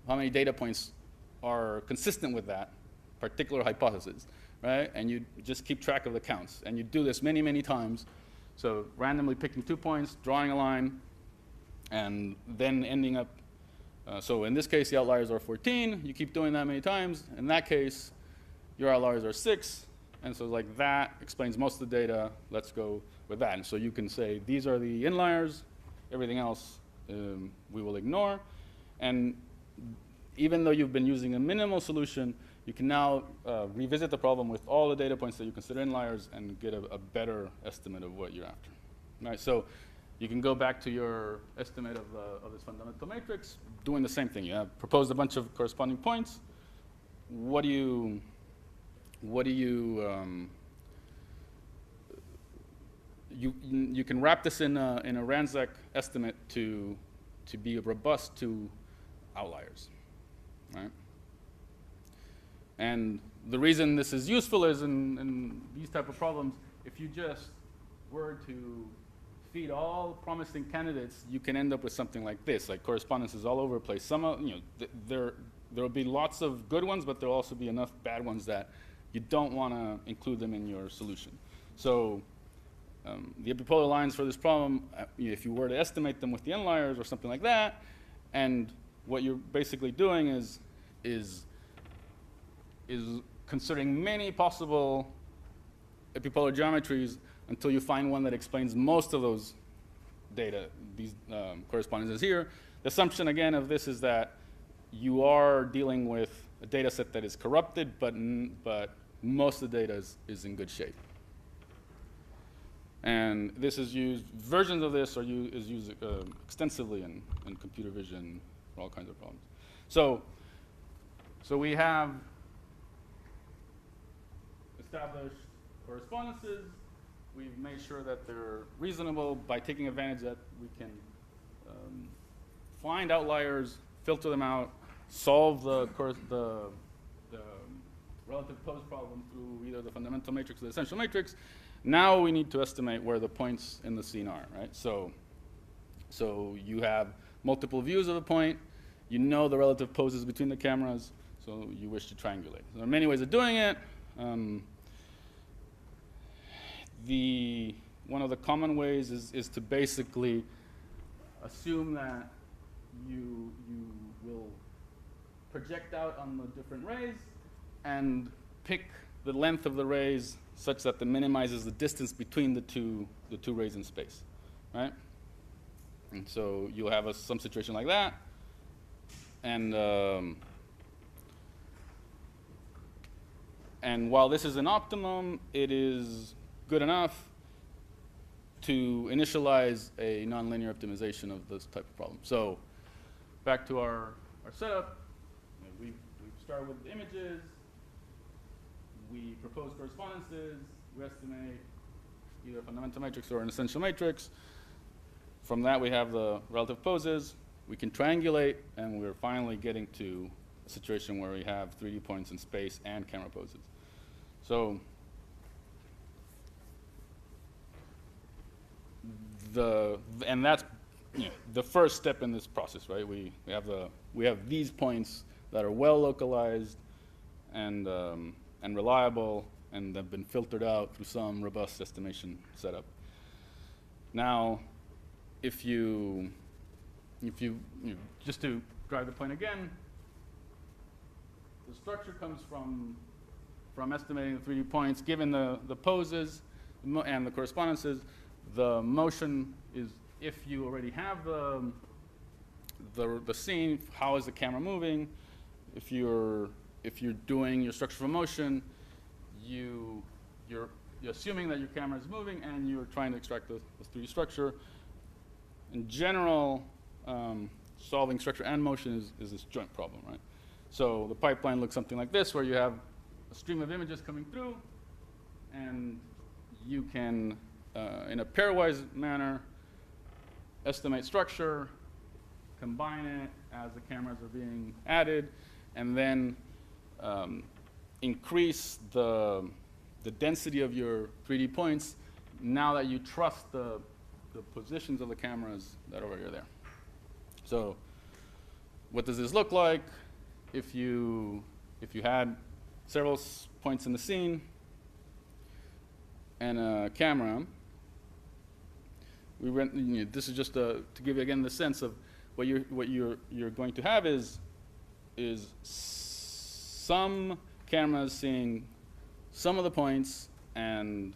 many data points are consistent with that particular hypothesis, right? And you just keep track of the counts, and you do this many, many times. So randomly picking 2 points, drawing a line, and then ending up. So in this case, the outliers are 14. You keep doing that many times. In that case, your outliers are 6. And so like that explains most of the data. Let's go with that. And so you can say, these are the inliers. Everything else we will ignore. And even though you've been using a minimal solution, you can now revisit the problem with all the data points that you consider inliers and get a better estimate of what you're after. Right? So you can go back to your estimate of this fundamental matrix, doing the same thing. You have proposed a bunch of corresponding points. You can wrap this in a RANZAC estimate to be robust to outliers, right? And the reason this is useful is in these type of problems, if you just were to feed all promising candidates, you can end up with something like this, like correspondences all over the place. There will be lots of good ones, but there will also be enough bad ones that you don't want to include them in your solution. So the epipolar lines for this problem, if you were to estimate them with the inliers or something like that, and what you're basically doing is considering many possible epipolar geometries until you find one that explains most of those data, these correspondences here. The assumption, again, of this is that you are dealing with a data set that is corrupted, but most of the data is in good shape. And this is used, versions of this is used extensively in computer vision for all kinds of problems. So we have established correspondences. We've made sure that they're reasonable by taking advantage that we can find outliers, filter them out, solve the relative pose problem through either the fundamental matrix or the essential matrix. Now we need to estimate where the points in the scene are, right? So you have multiple views of a point. You know the relative poses between the cameras, so you wish to triangulate. So there are many ways of doing it. One of the common ways is to basically assume that you will project out on the different rays and pick the length of the rays such that it minimizes the distance between the two rays in space, right? And so you'll have some situation like that, and while this is an optimum, it is good enough to initialize a nonlinear optimization of this type of problem. So back to our setup, we've started with the images, we propose correspondences, we estimate either a fundamental matrix or an essential matrix. From that we have the relative poses, we can triangulate, and we're finally getting to a situation where we have 3D points in space and camera poses. So and that's the first step in this process, right? We have these points that are well localized and reliable, and have been filtered out through some robust estimation setup. Now, if you just to drive the point again, the structure comes from estimating the 3D points, given the poses and the correspondences. The motion is, if you already have the scene, how is the camera moving? If you're doing your structure for motion, you're assuming that your camera is moving and you're trying to extract the 3D structure. In general, solving structure and motion is this joint problem, right? So the pipeline looks something like this, where you have a stream of images coming through, and you can, in a pairwise manner, estimate structure, combine it as the cameras are being added, and then increase the density of your 3D points now that you trust the positions of the cameras that are already there. So what does this look like? If you had several points in the scene and a camera, this is just to give you again the sense of what you're going to have is some cameras seeing some of the points, and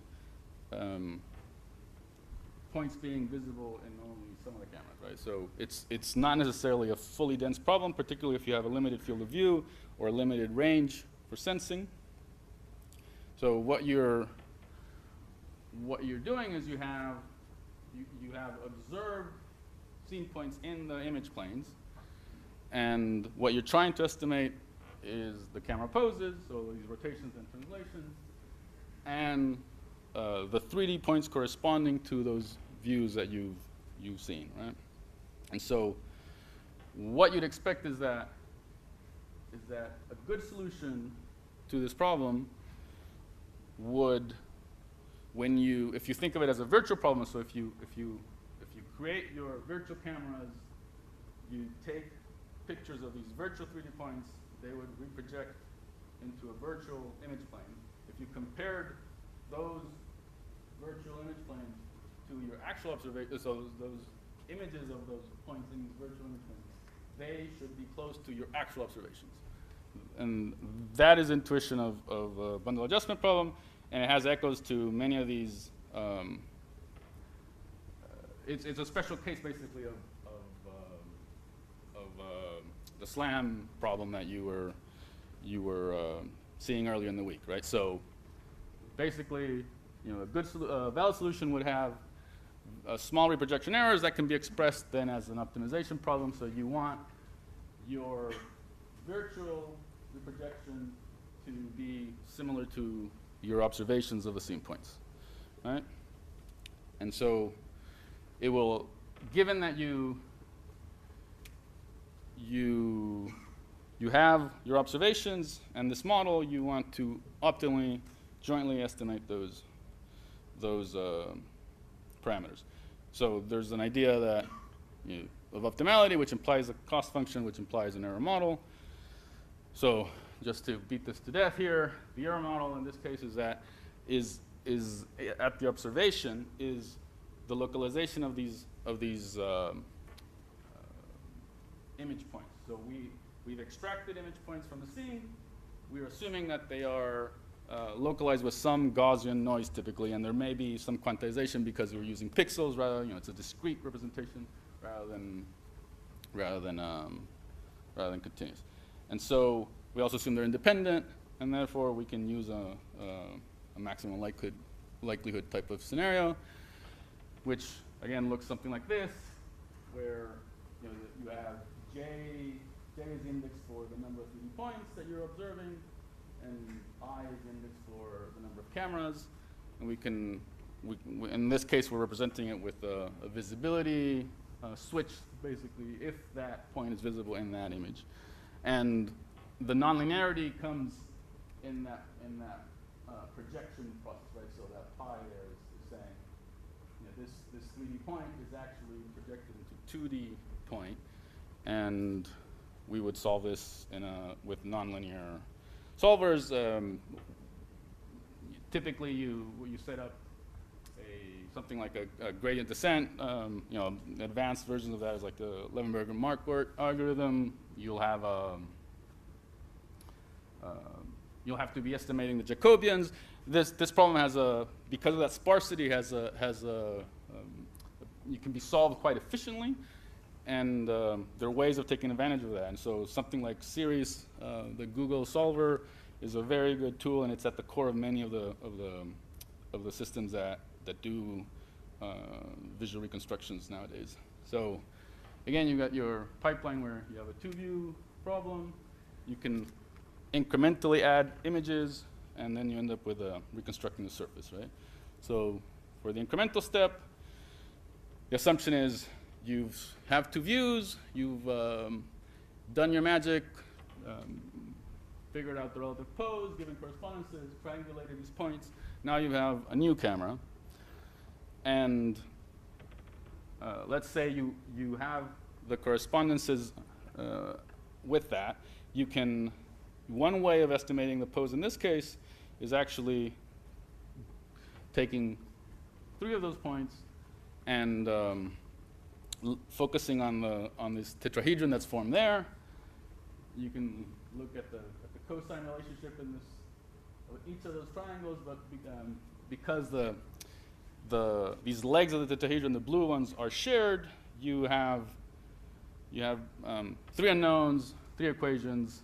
points being visible in only some of the cameras, right? So it's not necessarily a fully dense problem, particularly if you have a limited field of view or a limited range for sensing. So what you're doing is you have observed scene points in the image planes, and what you're trying to estimate is the camera poses, so these rotations and translations, and the 3D points corresponding to those views that you've seen, right? And so what you'd expect is that a good solution to this problem would, if you think of it as a virtual problem, so if you create your virtual cameras, you take pictures of these virtual 3D points, they would reproject into a virtual image plane. If you compared those virtual image planes to your actual observations, so those images of those points in these virtual image planes, they should be close to your actual observations. And that is intuition of a bundle adjustment problem, and it has echoes to many of these. It's a special case, basically, of the SLAM problem that you were seeing earlier in the week, right? So basically, a good valid solution would have small reprojection errors that can be expressed then as an optimization problem. So you want your virtual reprojection to be similar to your observations of the scene points, right? And so it will, given that you you have your observations and this model, you want to optimally, jointly estimate those parameters. So there's an idea that of optimality, which implies a cost function, which implies an error model. So just to beat this to death here, the error model in this case is that is at the observation is the localization of these image points. So we've extracted image points from the scene. We're assuming that they are localized with some Gaussian noise typically, and there may be some quantization because we're using pixels rather. It's a discrete representation rather than continuous. And so we also assume they're independent, and therefore we can use a maximum likelihood type of scenario, which again looks something like this, where you have J is the index for the number of 3D points that you're observing, and I is the index for the number of cameras. And in this case, we're representing it with a visibility switch, basically, if that point is visible in that image. And the nonlinearity comes in that projection process, right? So that pi there is saying, this 3D point is actually projected into 2D point, and we would solve this with nonlinear solvers. Typically, you set up something like a gradient descent. Advanced versions of that is like the Levenberg-Marquardt algorithm. You'll have to be estimating the Jacobians. This problem has because of that sparsity, you can be solved quite efficiently, and there are ways of taking advantage of that. And so something like Series, the Google solver, is a very good tool, and it's at the core of many of the systems that do visual reconstructions nowadays. So again, you've got your pipeline where you have a 2-view problem. You can incrementally add images, and then you end up with reconstructing the surface, right? So for the incremental step, the assumption is you have 2 views, you've done your magic, figured out the relative pose, given correspondences, triangulated these points. Now you have a new camera, and let's say you have the correspondences with that. One way of estimating the pose in this case is actually taking 3 of those points and focusing on this tetrahedron that's formed there. You can look at the cosine relationship in each of those triangles, but because these legs of the tetrahedron, the blue ones, are shared, you have 3 unknowns, 3 equations.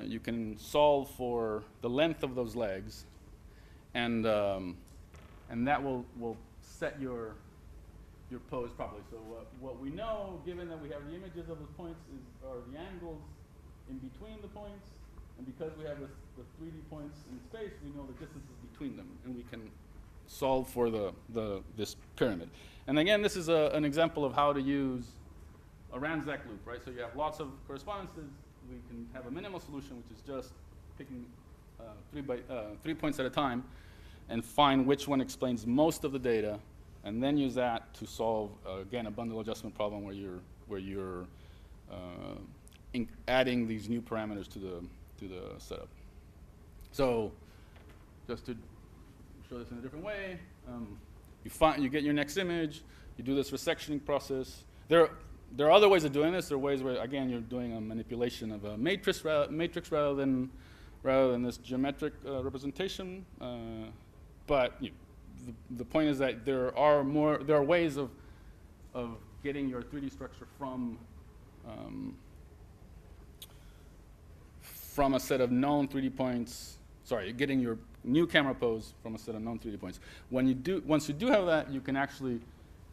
You can solve for the length of those legs, and that will set your pose properly. So what we know, given that we have the images of those points, are the angles in between the points, and because we have the 3D points in space, we know the distances between them, and we can solve for this pyramid. And again, this is an example of how to use a Ransack loop, right? So you have lots of correspondences. We can have a minimal solution, which is just picking 3 points at a time and find which one explains most of the data, and then use that to solve, again, a bundle adjustment problem where you're adding these new parameters to the setup. So just to show this in a different way, you get your next image, you do this resectioning process. There are other ways of doing this. There are ways where, again, you're doing a manipulation of a matrix rather than this geometric representation. But the point is that there are ways of getting your 3D structure from a set of known 3D points. Sorry, getting your new camera pose from a set of known 3D points. Once you do have that, you can actually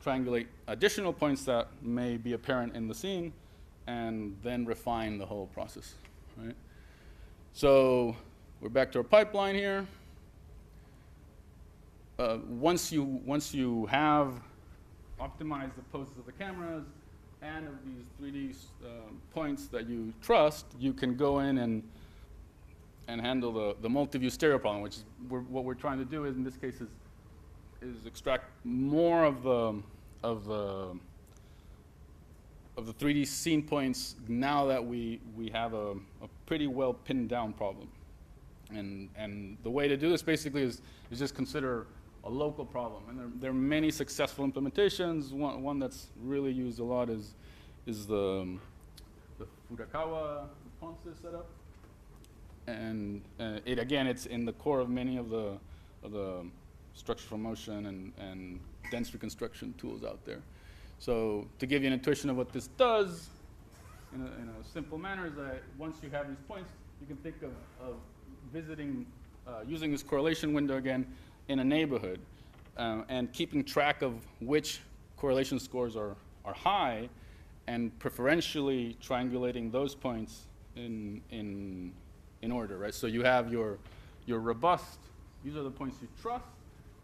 triangulate additional points that may be apparent in the scene, and then refine the whole process, right? So we're back to our pipeline here. Once you have optimized the poses of the cameras, and of these 3D points that you trust, you can go in and handle the multi-view stereo problem, which is what we're trying to do is, in this case, is extract more of the 3D scene points now that we have a pretty well pinned down problem. And the way to do this basically is just consider a local problem. And there are many successful implementations. One that's really used a lot is the Furukawa Ponce setup. And it's in the core of many of the structural motion and dense reconstruction tools out there. So to give you an intuition of what this does in a simple manner is that once you have these points, you can think of visiting, using this correlation window again in a neighborhood and keeping track of which correlation scores are high and preferentially triangulating those points in order, right? So you have your robust, these are the points you trust,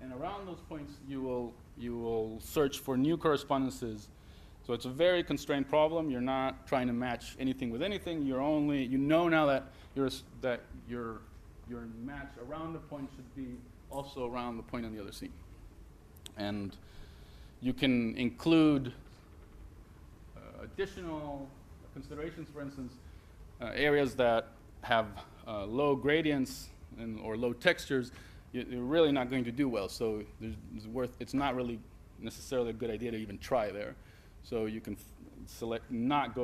and around those points you will search for new correspondences. So it's a very constrained problem. You're not trying to match anything with anything. You're only, you know now that your match around the point should be also around the point on the other scene. And you can include additional considerations, for instance, areas that have low gradients or low textures, you're really not going to do well. So it's not really necessarily a good idea to even try there. So you can select not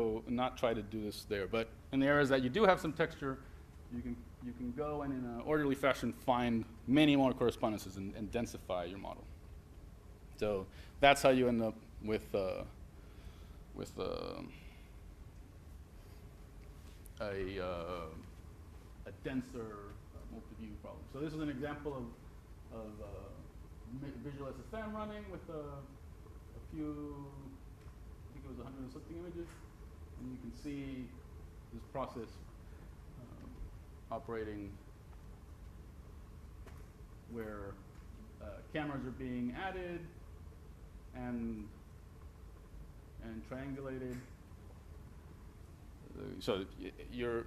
try to do this there. But in the areas that you do have some texture, you can go and in an orderly fashion find many more correspondences and densify your model. So that's how you end up with a denser multi-view problem. So this is an example of visual SFM running with a few, I think it was 100 and something images, and you can see this process operating where cameras are being added and triangulated. So you're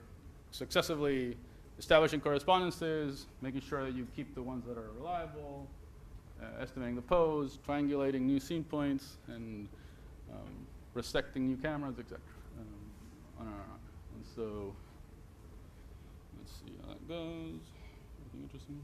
successively establishing correspondences, making sure that you keep the ones that are reliable, estimating the pose, triangulating new scene points, and resecting new cameras, etc. On and on. And so let's see how that goes. Anything interesting?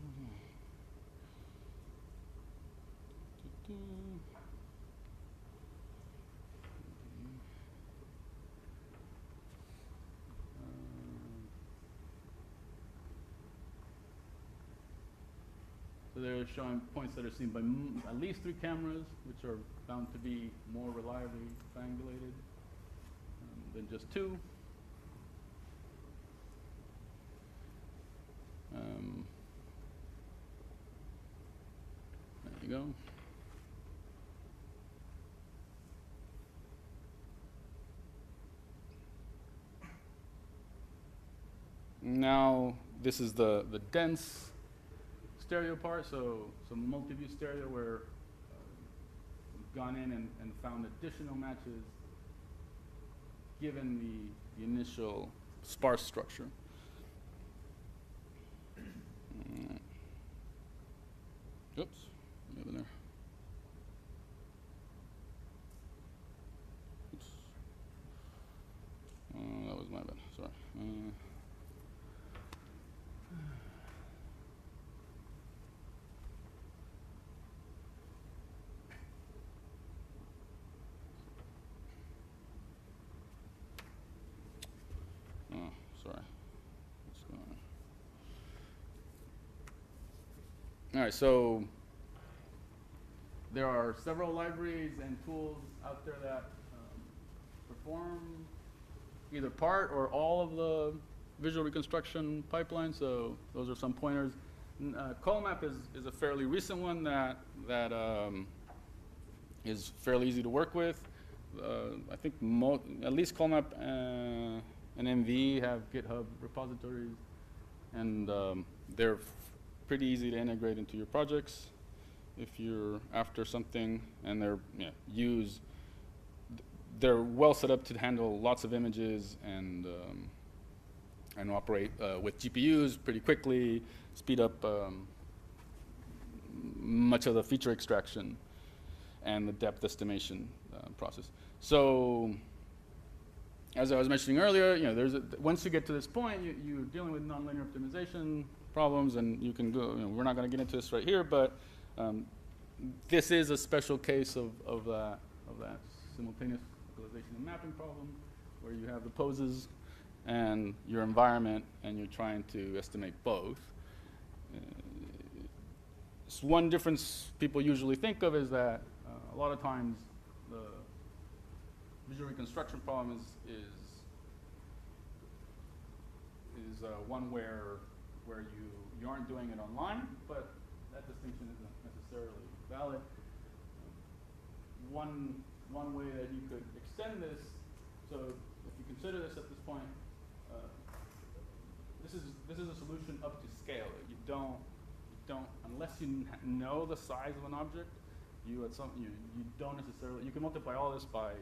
So they're showing points that are seen by at least 3 cameras, which are found to be more reliably triangulated than just 2. There you go. Now this is the dense stereo part, so some multi-view stereo where we've gone in and found additional matches given the initial sparse structure. Oops, over there. Oops. That was my bad, sorry. All right, so there are several libraries and tools out there that perform either part or all of the visual reconstruction pipeline. So those are some pointers. Colmap is a fairly recent one that is fairly easy to work with. I think at least Colmap and MV have GitHub repositories, and they're pretty easy to integrate into your projects if you're after something, and they're they're well set up to handle lots of images and operate with GPUs pretty quickly, speed up much of the feature extraction and the depth estimation process. So, as I was mentioning earlier, once you get to this point, you're dealing with nonlinear optimization problems, and you can go. We're not going to get into this right here, but this is a special case of that simultaneous localization and mapping problem, where you have the poses and your environment, and you're trying to estimate both. So one difference people usually think of is that a lot of times the visual reconstruction problem is one where you aren't doing it online, but that distinction isn't necessarily valid. One way that you could extend this, so if you consider this at this point, this is a solution up to scale. You don't unless you know the size of an object, you don't necessarily, you can multiply all this by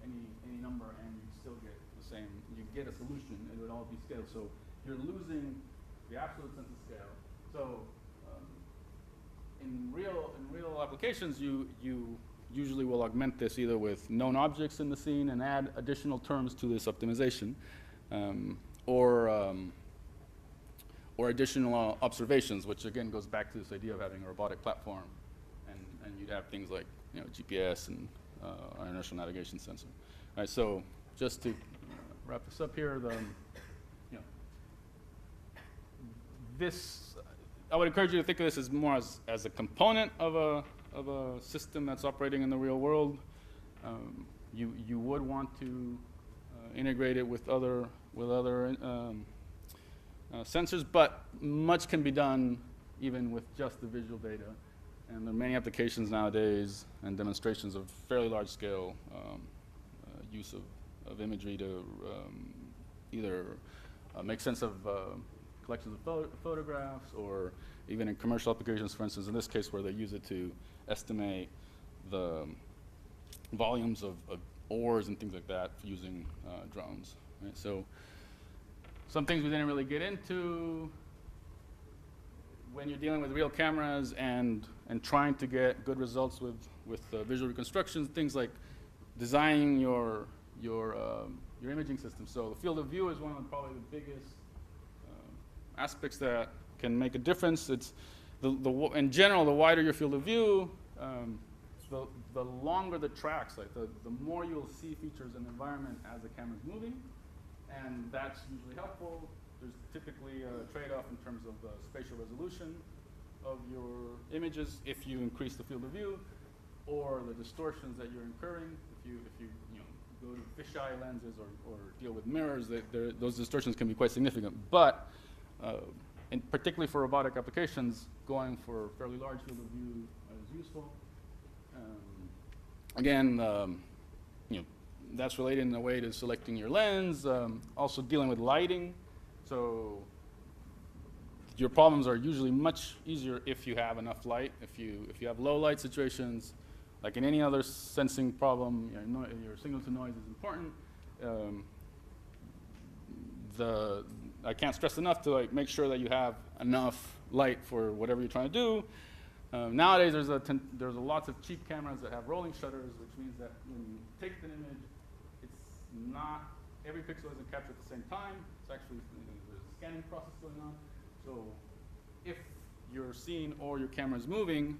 any number and you still get the same, you get a solution, it would all be scaled. So you're losing the absolute sense of scale. So in real applications, you usually will augment this either with known objects in the scene and add additional terms to this optimization, or additional observations, which again goes back to this idea of having a robotic platform, and you'd have things like GPS and an inertial navigation sensor. All right, so just to wrap this up here, I would encourage you to think of this as more as a component of a system that's operating in the real world. You would want to integrate it with other sensors, but much can be done even with just the visual data. And there are many applications nowadays and demonstrations of fairly large scale use of imagery to either make sense of collections of photographs, or even in commercial applications, for instance, in this case, where they use it to estimate the volumes of ores and things like that using drones. Right? So some things we didn't really get into when you're dealing with real cameras and trying to get good results with visual reconstructions, things like designing your imaging system. So the field of view is one of probably the biggest aspects that can make a difference. It's in general, the wider your field of view, the longer the tracks, like the more you'll see features in the environment as the camera's moving, and that's usually helpful. There's typically a trade-off in terms of the spatial resolution of your images if you increase the field of view, or the distortions that you're incurring. If you go to fisheye lenses or deal with mirrors, those distortions can be quite significant. But and particularly for robotic applications, going for fairly large field of view is useful. Again, that's related in a way to selecting your lens. Also dealing with lighting. So your problems are usually much easier if you have enough light. If you have low light situations, like in any other sensing problem, your signal to noise is important. I can't stress enough to make sure that you have enough light for whatever you're trying to do. Nowadays, there's lots of cheap cameras that have rolling shutters, which means that when you take an image, it's not every pixel isn't captured at the same time. It's actually there's a scanning process going on. So if your scene or your camera is moving,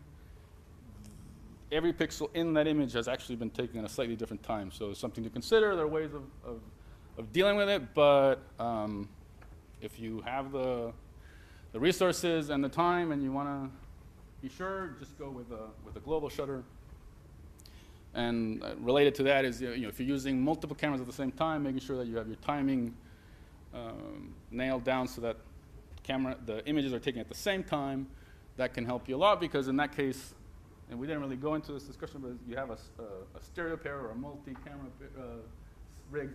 every pixel in that image has actually been taken at a slightly different time. So it's something to consider. There are ways of dealing with it, but if you have the resources and the time and you want to be sure, just go with a global shutter. And related to that is, if you're using multiple cameras at the same time, making sure that you have your timing nailed down so that the images are taken at the same time. That can help you a lot, because in that case, and we didn't really go into this discussion, but you have a stereo pair or a multi-camera rig,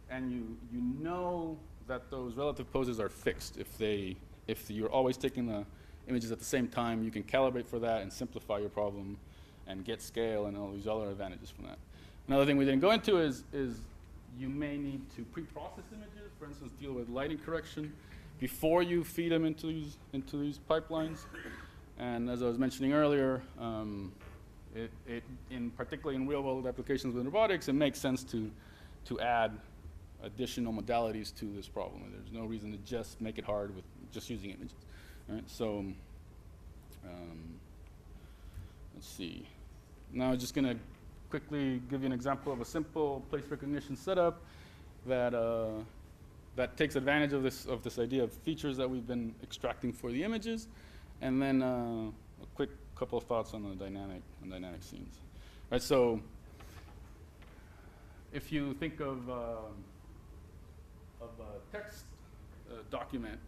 and you know that those relative poses are fixed. If you're always taking the images at the same time, you can calibrate for that and simplify your problem and get scale and all these other advantages from that. Another thing we didn't go into is you may need to pre-process images, for instance, deal with lighting correction before you feed them into these pipelines. And as I was mentioning earlier, particularly in real-world applications with robotics, it makes sense to add additional modalities to this problem. There's no reason to just make it hard with just using images. All right, so let's see. Now I'm just going to quickly give you an example of a simple place recognition setup that takes advantage of this idea of features that we've been extracting for the images, and then a quick couple of thoughts on the dynamic scenes. Right, so if you think of a text document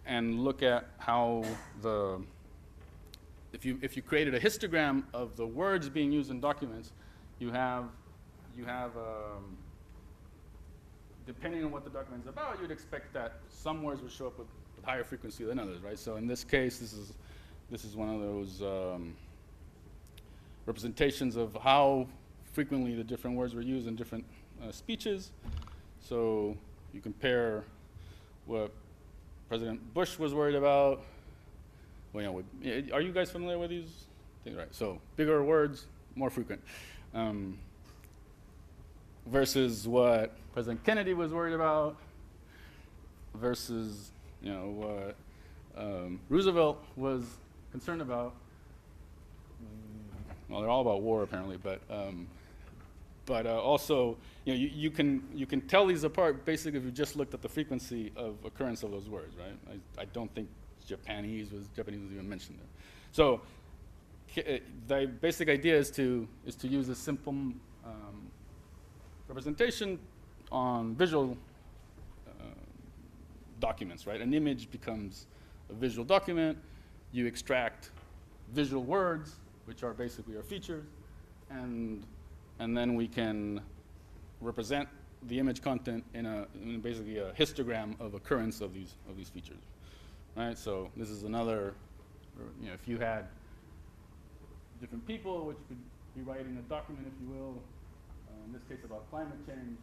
and look at how if you created a histogram of the words being used in documents, you have depending on what the document is about, you'd expect that some words would show up with higher frequency than others, right? So in this case, this is one of those representations of how frequently the different words were used in different speeches. So you compare what President Bush was worried about. Well, are you guys familiar with these things? Right. So bigger words, more frequent, versus what President Kennedy was worried about, versus what Roosevelt was concerned about. Well, they're all about war apparently, but also you can tell these apart basically if you just looked at the frequency of occurrence of those words, right? I don't think Japanese was even mentioned there. So the basic idea is to use a simple representation on visual documents, right? An image becomes a visual document. You extract visual words, which are basically our features, and then we can represent the image content in basically a histogram of occurrence of these features, right? So this is another, if you had different people, which could be writing a document, if you will, in this case about climate change,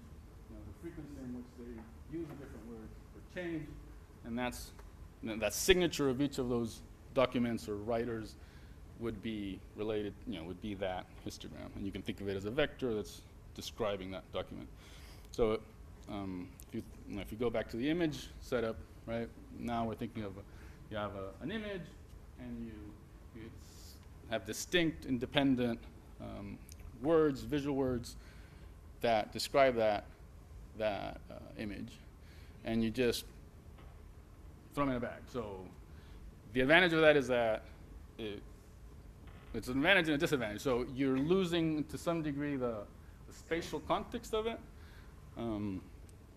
the frequency in which they use the different words would change, and that signature of each of those documents or writers would be related, would be that histogram, and you can think of it as a vector that's describing that document. So if you go back to the image setup, right? Now we're thinking of you have an image, and you have distinct, independent words, visual words that describe that image, and you just throw them in a bag. So the advantage of that is that it's an advantage and a disadvantage. So you're losing, to some degree, the spatial context of it,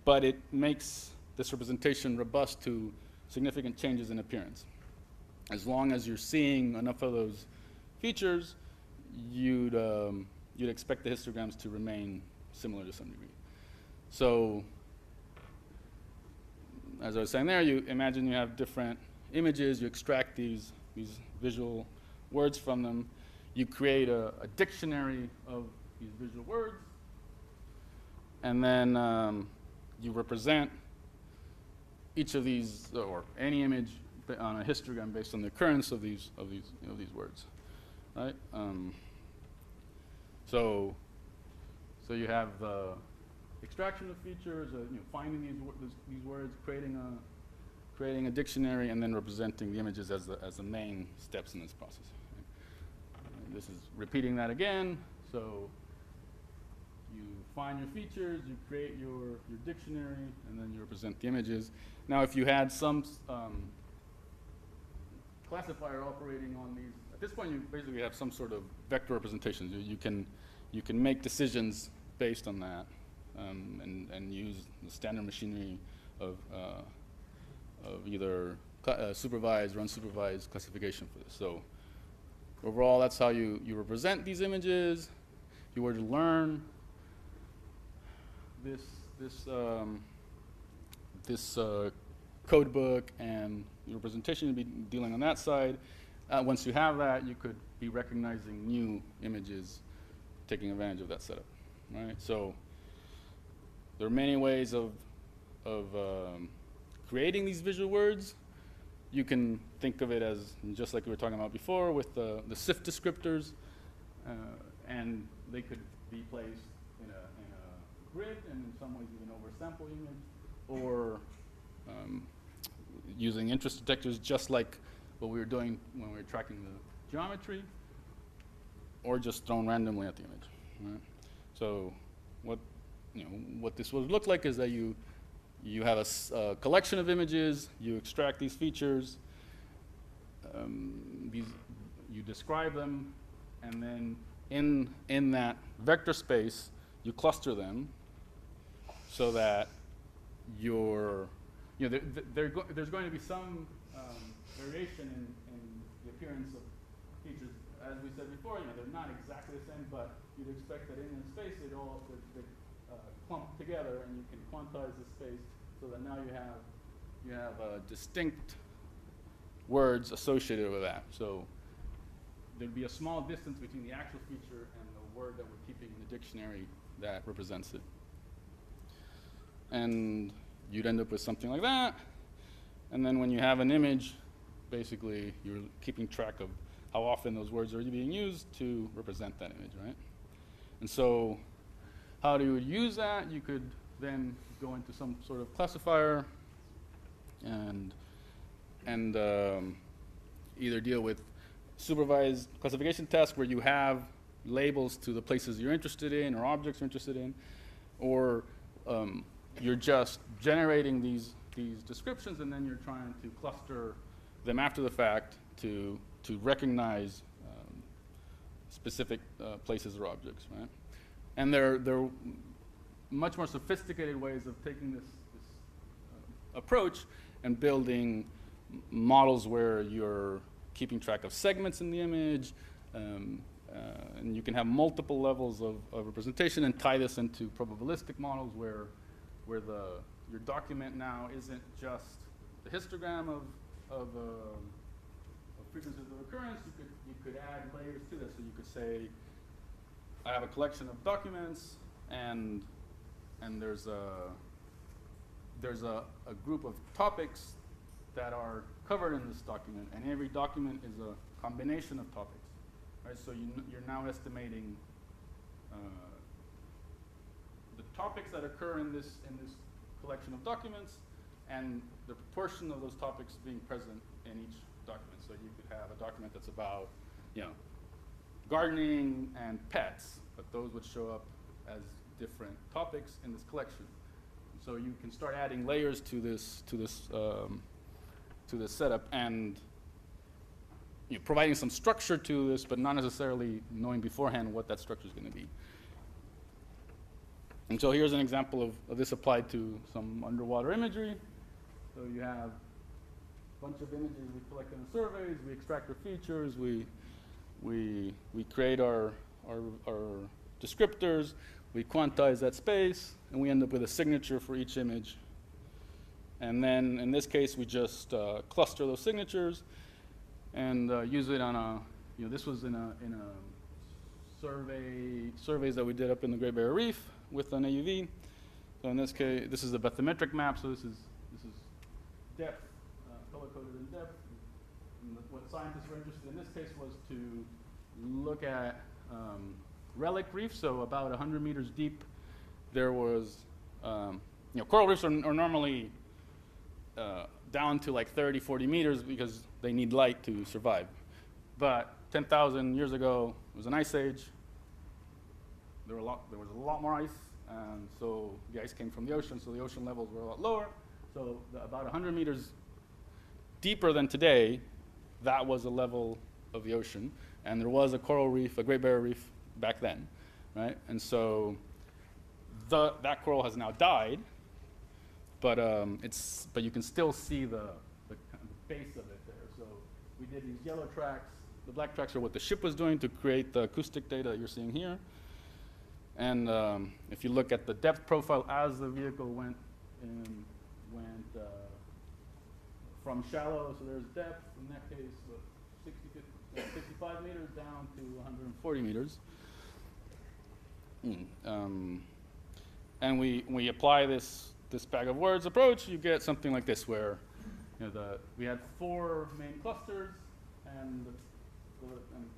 but it makes this representation robust to significant changes in appearance. As long as you're seeing enough of those features, you'd expect the histograms to remain similar to some degree. So as I was saying there, you imagine you have different images, you extract these visual words from them, you create a dictionary of these visual words, and then you represent each of these, or any image on a histogram based on the occurrence of these words, right? So you have extraction of features, finding these words, creating a dictionary, and then representing the images as the main steps in this process. This is repeating that again. So you find your features, you create your dictionary, and then you represent the images. Now, if you had some classifier operating on these, at this point you basically have some sort of vector representation. You can make decisions based on that, and use the standard machinery of either supervised or unsupervised classification for this. So overall, that's how you represent these images. If you were to learn this code book and your representation, you'd be dealing on that side. Once you have that, you could be recognizing new images, taking advantage of that setup. right? So there are many ways of creating these visual words. You can think of it as, just like we were talking about before, with the SIF descriptors, and they could be placed in a grid, and in some ways even oversample image, or using interest detectors, just like what we were doing when we were tracking the geometry, or just thrown randomly at the image. Right? So what this would look like is that you have a collection of images, you extract these features, you describe them, and then in that vector space, you cluster them so that there's going to be some variation in the appearance of features. As we said before, they're not exactly the same, but you'd expect that in the space they clump together, and you can quantize the space so that now you have distinct words associated with that. So there'd be a small distance between the actual feature and the word that we're keeping in the dictionary that represents it. And you'd end up with something like that. And then when you have an image, basically you're keeping track of how often those words are being used to represent that image, right? And so how do you use that? You could then go into some sort of classifier and either deal with supervised classification tasks where you have labels to the places you're interested in or objects you're interested in, or you're just generating these descriptions, and then you're trying to cluster them after the fact to recognize specific places or objects, right? And there are much more sophisticated ways of taking this approach and building models where you're keeping track of segments in the image, and you can have multiple levels of representation and tie this into probabilistic models where your document now isn't just the histogram of frequencies of occurrence. You could add layers to this. So you could say, I have a collection of documents, and there's a group of topics that are covered in this document, and every document is a combination of topics, right? So you're now estimating the topics that occur in this collection of documents, and the proportion of those topics being present in each document. So you could have a document that's about, gardening and pets, but those would show up as different topics in this collection. So you can start adding layers to this setup, and providing some structure to this, but not necessarily knowing beforehand what that structure is going to be. And so here's an example of this applied to some underwater imagery. So you have a bunch of images we collect in the surveys, we extract their features, we create our descriptors, we quantize that space, and we end up with a signature for each image. And then in this case, we just cluster those signatures and use it on a, this was in a surveys that we did up in the Great Barrier Reef with an AUV. So in this case, this is a bathymetric map. So this is depth, color-coded in depth. And what scientists were interested in this case was to look at relic reefs. So about 100 meters deep, there was, coral reefs are normally down to like 30, 40 meters because they need light to survive. But 10,000 years ago, it was an ice age. There was a lot more ice, and so the ice came from the ocean, so the ocean levels were a lot lower. So about 100 meters deeper than today, that was the level of the ocean. And there was a coral reef, a Great Barrier Reef, back then, right? And so that coral has now died, but you can still see the base of it there. So we did these yellow tracks. The black tracks are what the ship was doing to create the acoustic data that you're seeing here. And if you look at the depth profile as the vehicle went from shallow, so there's depth, in that case, 65 meters down to 140 meters. And we apply this bag of words approach, you get something like this, where we had 4 main clusters, and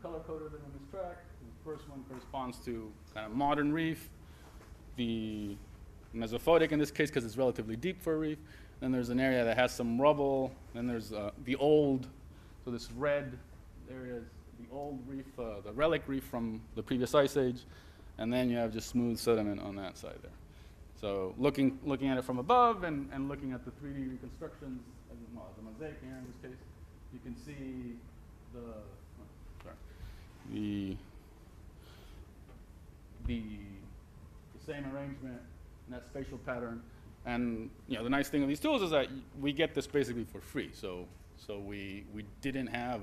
color-coded them in this track. The first one corresponds to kind of modern reef, the Mesophotic in this case, because it's relatively deep for a reef. Then there's an area that has some rubble. Then there's the old, so this red area is the old reef, the relic reef from the previous ice age. And then you have just smooth sediment on that side there. So looking at it from above and looking at the 3D reconstructions, well, the mosaic here in this case, you can see the same arrangement and that spatial pattern. And the nice thing of these tools is that we get this basically for free. So we didn't have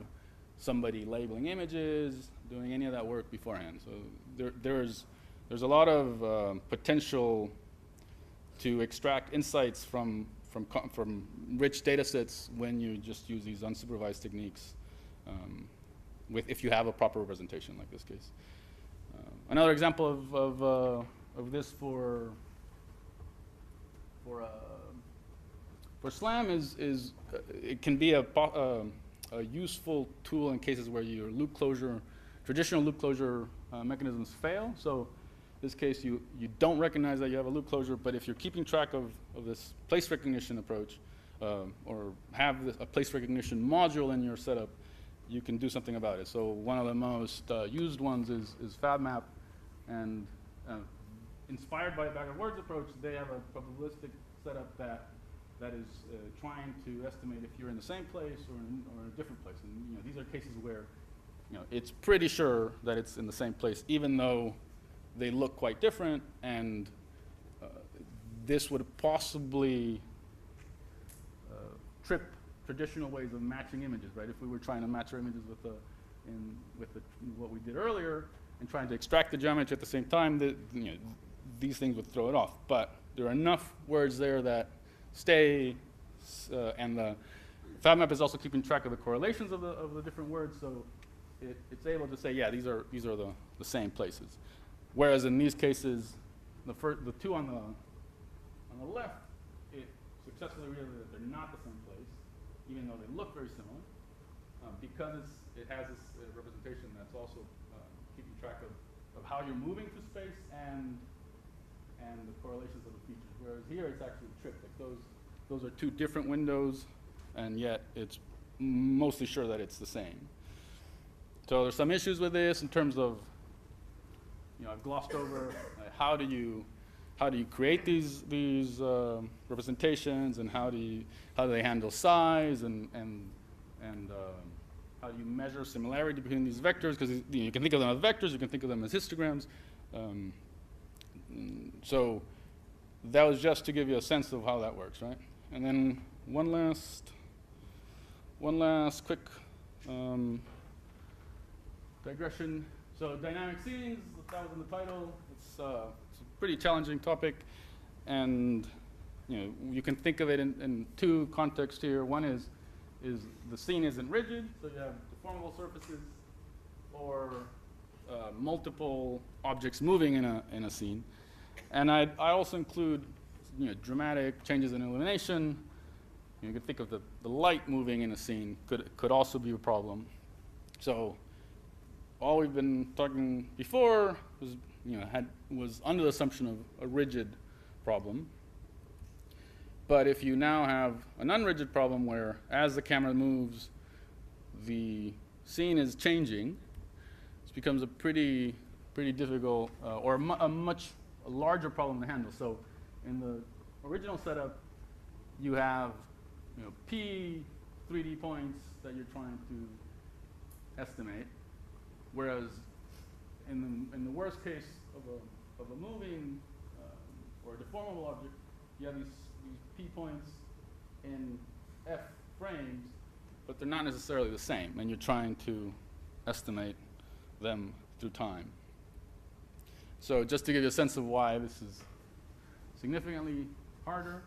somebody labeling images, doing any of that work beforehand. So there's a lot of potential to extract insights from rich data sets when you just use these unsupervised techniques, if you have a proper representation like this case. Another example of this for SLAM is it can be a useful tool in cases where your traditional loop closure mechanisms fail. So in this case, you don't recognize that you have a loop closure, but if you're keeping track of this place recognition approach, or have a place recognition module in your setup, you can do something about it. So one of the most used ones is FabMap, and inspired by a bag of words approach, they have a probabilistic setup that is trying to estimate if you're in the same place or in a different place. And these are cases where it's pretty sure that it's in the same place, even though they look quite different, and this would possibly trip traditional ways of matching images, right? If we were trying to match our images with what we did earlier and trying to extract the geometry at the same time, these things would throw it off. But there are enough words there that stay, and the FabMap is also keeping track of the correlations of the different words, so it's able to say, yeah, these are the same places. Whereas in these cases, the two on the left, it successfully realized that they're not the same place, even though they look very similar, because it has this representation that's also keeping track of how you're moving through space and the correlations of the features. Whereas here it's actually tripped. Like those are two different windows, and yet it's mostly sure that it's the same. So there's some issues with this in terms of, I've glossed over how do you create these representations, and how do they handle size, and how do you measure similarity between these vectors? Because you can think of them as vectors, you can think of them as histograms. So that was just to give you a sense of how that works, right? And then one last quick digression. So dynamic scenes, that was in the title. It's a pretty challenging topic, and you can think of it in two contexts here. One is the scene isn't rigid, so you have deformable surfaces or multiple objects moving in a scene. And I also include dramatic changes in illumination. You can think of the light moving in a scene could also be a problem. So all we've been talking before was under the assumption of a rigid problem. But if you now have an unrigid problem where, as the camera moves, the scene is changing, this becomes a pretty difficult or a much larger problem to handle. So in the original setup, you have P 3D points that you're trying to estimate, whereas in the worst case of a moving or a deformable object, you have these P points in F frames, but they're not necessarily the same, and you're trying to estimate them through time. So just to give you a sense of why this is significantly harder,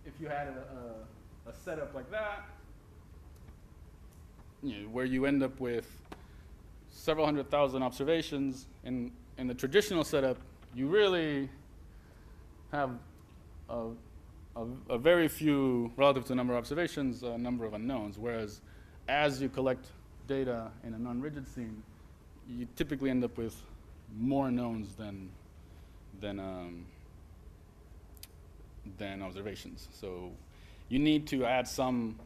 if you had a setup like that, where you end up with several 100,000 observations, and in the traditional setup, you really have a very few, relative to the number of observations, a number of unknowns, whereas as you collect data in a non-rigid scene, you typically end up with more knowns than observations. So you need to add some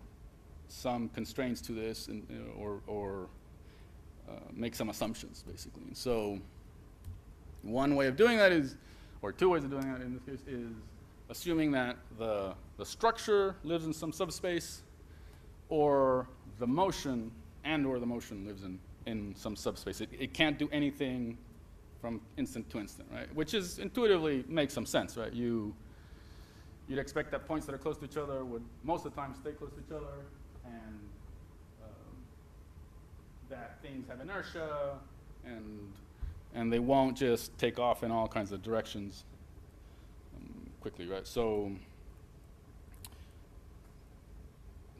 constraints to this, and, or make some assumptions, basically. And so one way of doing that is, or two ways of doing that in this case, is assuming that the structure lives in some subspace, or the motion or the motion lives in some subspace. It can't do anything from instant to instant, right? Which is intuitively makes some sense, right? You'd expect that points that are close to each other would most of the time stay close to each other, and that things have inertia, and they won't just take off in all kinds of directions quickly, right? So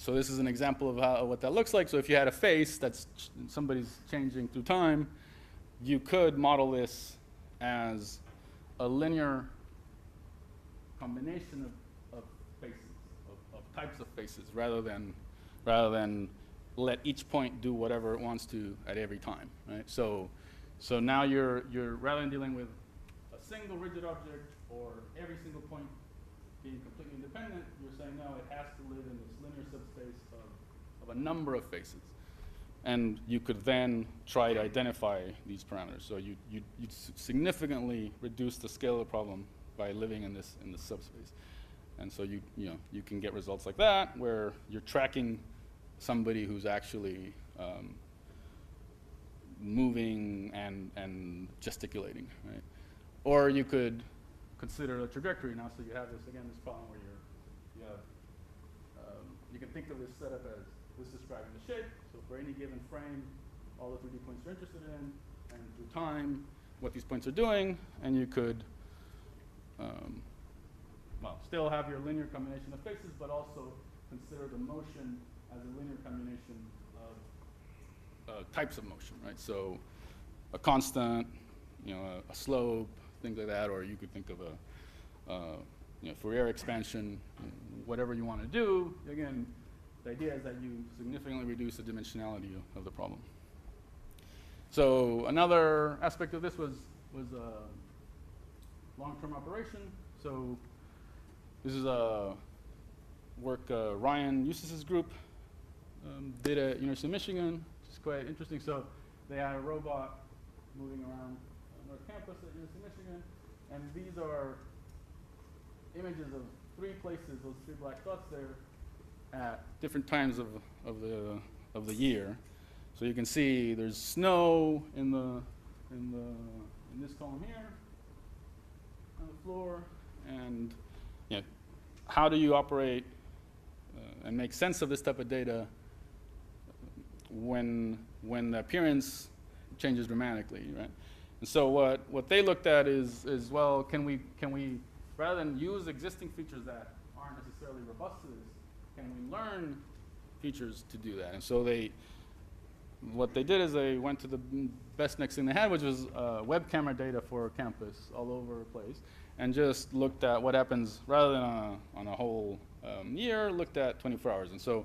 this is an example of what that looks like. So if you had a face that's somebody's changing through time, you could model this as a linear combination of faces, of types of faces, rather than let each point do whatever it wants to at every time, right? So now you're rather than dealing with a single rigid object or every single point being completely independent, you're saying no, it has to live in this linear subspace of a number of faces. And you could then try to identify these parameters. So you significantly reduce the scale of the problem by living in this subspace. And so you can get results like that, where you're tracking somebody who's actually moving and gesticulating, right? Or you could consider a trajectory now, so you have this problem where you can think of this setup as this describing the shape. So for any given frame, all the 3D points you're interested in, and through time, what these points are doing, and you could still have your linear combination of faces, but also consider the motion as a linear combination of types of motion, right? So a constant, a slope, things like that, or you could think of a Fourier expansion, whatever you want to do. Again, the idea is that you significantly reduce the dimensionality of the problem. So another aspect of this was long-term operation. So this is a work Ryan Eustis's group did at University of Michigan, which is quite interesting. So they had a robot moving around North Campus at University of Michigan, and these are images of 3 places, those 3 black dots there, at different times of the year. So you can see there's snow in this column here on the floor, and how do you operate and make sense of this type of data when the appearance changes dramatically, right? And so what they looked at is well, can we rather than use existing features that aren't necessarily robust to this, can we learn features to do that? And so what they did is they went to the best next thing they had, which was web camera data for campus all over the place, and just looked at what happens rather than on a whole year, looked at 24 hours. And so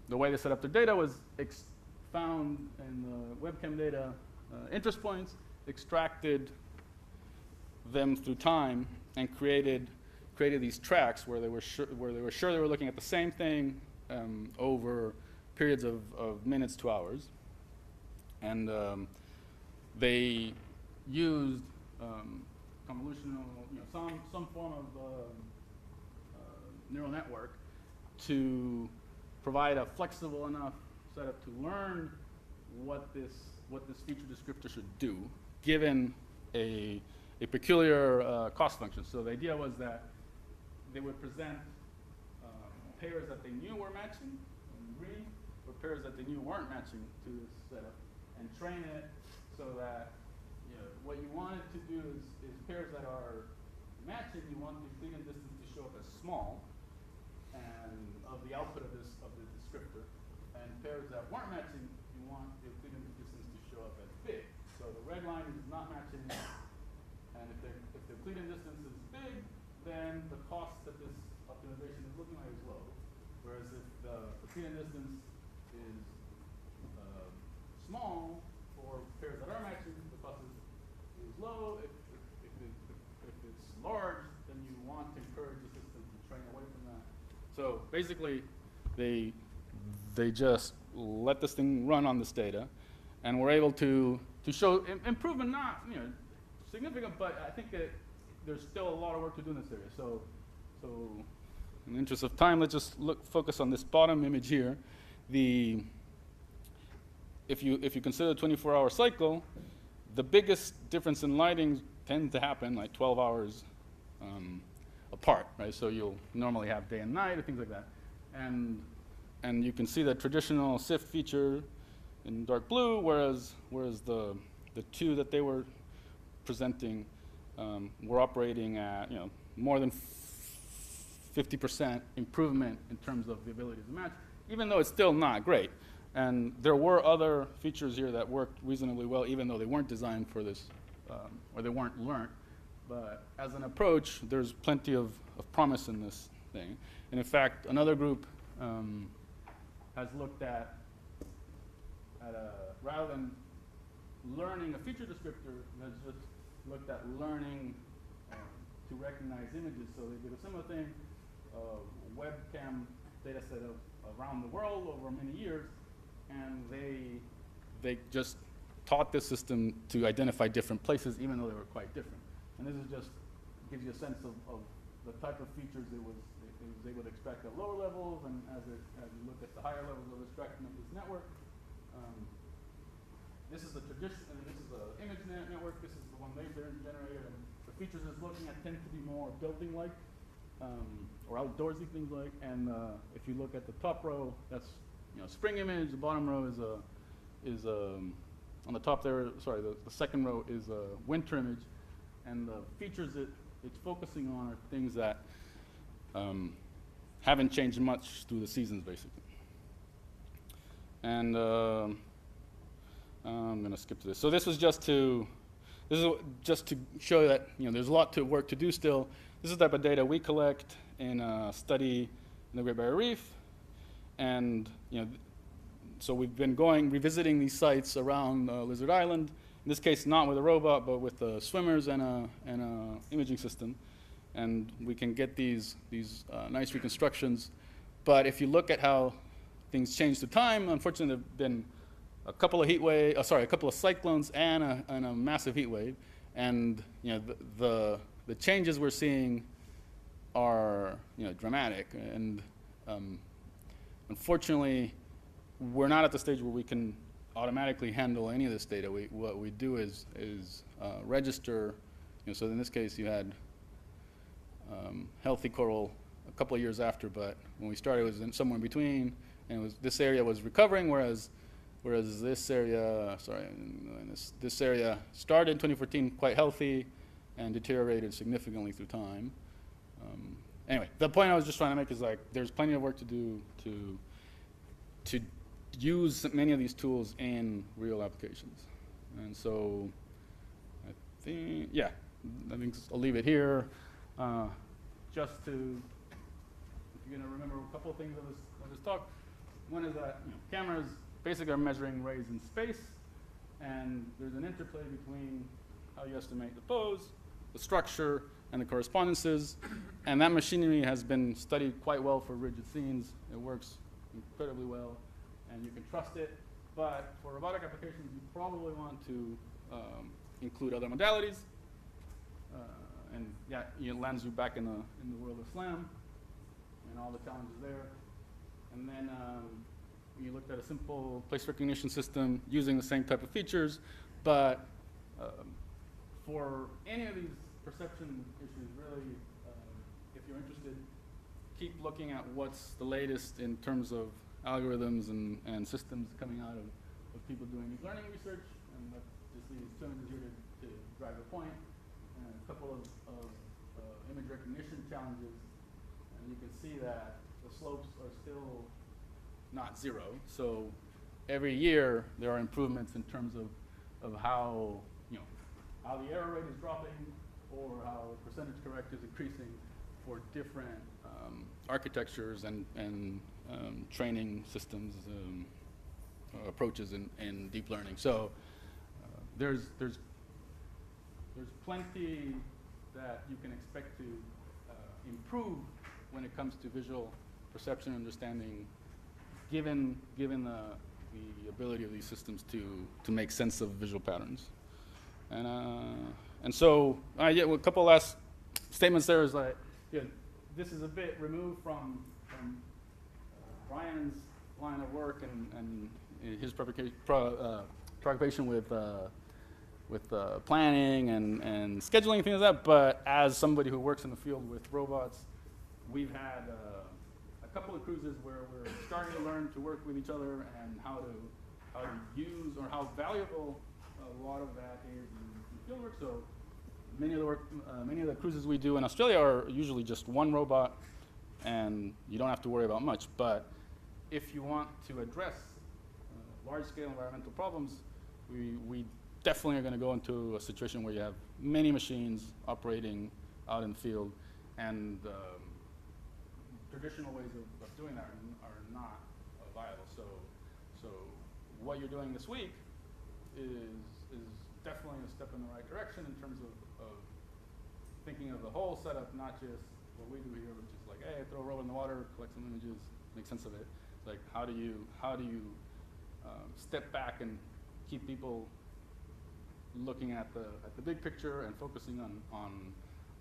the way they set up their data was found in the webcam data interest points, extracted them through time, and created these tracks where they were sure they were looking at the same thing over periods of minutes to hours. And they used convolutional, some form of neural network to provide a flexible enough setup to learn what this feature descriptor should do, given a peculiar cost function. So the idea was that they would present pairs that they knew were matching in green, or pairs that they knew weren't matching to this setup, and train it so that what you wanted to do is pairs that are matching, you want the Euclidean distance to show up as small, and of the output of the descriptor, and pairs that weren't matching, you want the Euclidean distance to show up as big. So the red line is not then the cost that this optimization is looking like is low. Whereas if the precedent distance is small for pairs that are matching, the cost is low. If it's large, then you want to encourage the system to train away from that. So basically, they just let this thing run on this data, and we're able to show improvement, not significant, but I think that there's still a lot of work to do in this area. So in the interest of time, let's just focus on this bottom image here. If you consider the 24-hour cycle, the biggest difference in lighting tends to happen like 12 hours apart, right? So you'll normally have day and night or things like that. And you can see the traditional SIF feature in dark blue, whereas the two that they were presenting were operating at more than 50% improvement in terms of the ability to match, even though it's still not great. And there were other features here that worked reasonably well, even though they weren't designed for this, or they weren't learned. But as an approach, there's plenty of promise in this thing. And in fact, another group has looked at rather than learning a feature descriptor, has just looked at learning to recognize images. So they did a similar thing, webcam data set around the world over many years, and they just taught the system to identify different places, even though they were quite different. And this is just gives you a sense of the type of features it was able to extract at lower levels, and as you look at the higher levels of extraction of this network. This is the tradition. This is the image network. This is the one they generated, and the features it's looking at tend to be more building-like or outdoorsy things like. And if you look at the top row, that's spring image. The bottom row is on the top there. Sorry, the second row is a winter image, and the features it's focusing on are things that haven't changed much through the seasons, basically. And I'm going to skip to this. So this is just to show that there's a lot to work to do still. This is the type of data we collect in a study in the Great Barrier Reef, and so we've been revisiting these sites around Lizard Island. In this case, not with a robot, but with swimmers and a imaging system, and we can get these nice reconstructions. But if you look at how things change through time, unfortunately, there've been a couple of cyclones and a massive heat wave, and the changes we're seeing are dramatic, and unfortunately, we're not at the stage where we can automatically handle any of this data. What we do is register. So in this case, you had healthy coral a couple of years after, but when we started, it was somewhere in between, and this area was recovering, whereas this area, this area started in 2014 quite healthy and deteriorated significantly through time. Anyway, the point I was just trying to make is there's plenty of work to do to use many of these tools in real applications. And so I think I'll leave it here. Just to, if you're going to remember a couple of things of this talk. One is that cameras basically are measuring rays in space, and there's an interplay between how you estimate the pose, the structure, and the correspondences. And that machinery has been studied quite well for rigid scenes. It works incredibly well, and you can trust it. But for robotic applications, you probably want to include other modalities. And yeah, it lands you back in the world of SLAM and all the challenges there. And then you looked at a simple place recognition system using the same type of features, but for any of these perception issues, really, if you're interested, keep looking at what's the latest in terms of algorithms and systems coming out of people doing deep learning research. And let's just leave 2 images here to drive a point. And a couple of image recognition challenges, and you can see that the slopes are still not zero. So every year there are improvements in terms of how how the error rate is dropping, or how percentage correct is increasing for different architectures and training systems approaches in deep learning. So there's plenty that you can expect to improve when it comes to visual perception understanding, given the ability of these systems to make sense of visual patterns. And so yeah, well, a couple last statements there is like, yeah, this is a bit removed from Brian's line of work and his preoccupation with planning and scheduling, things like that. But as somebody who works in the field with robots, we've had a couple of cruises where we're starting to learn to work with each other and how to use, or how valuable a lot of that is in field work. So many of the cruises we do in Australia are usually just one robot, and you don't have to worry about much. But if you want to address large-scale environmental problems, we definitely are going to go into a situation where you have many machines operating out in the field, and traditional ways of doing that are not viable. So what you're doing this week is definitely a step in the right direction in terms of thinking of the whole setup, not just what we do here, which is like, hey, throw a robot in the water, collect some images, make sense of it. It's like, how do you step back and keep people looking at the big picture and focusing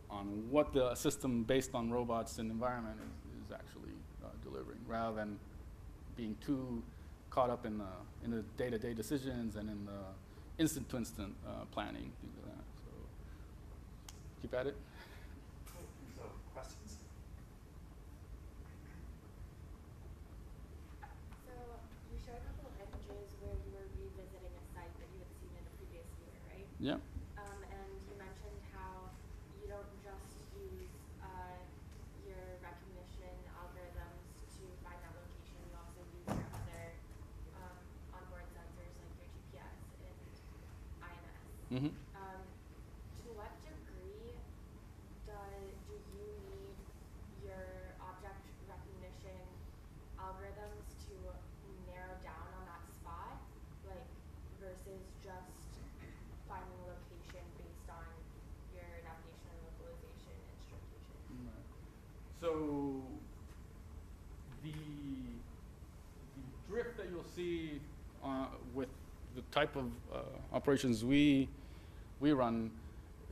on what the system based on robots and environment is actually delivering, rather than being too caught up in the day-to-day decisions and in the instant-to-instant planning, things like that. So keep at it. So questions? So you showed a couple of images where you were revisiting a site that you had seen in a previous year, right? Yeah. And you mentioned how you don't just use your recognition algorithms to find that location. You also use your other onboard sensors like your GPS and INS. Mm-hmm. To what degree do you need your object recognition algorithms to narrow down on that spot, like, versus just finding a location based on your navigation and localization instrumentation? Right. So the drift that you'll see with the type of operations we run,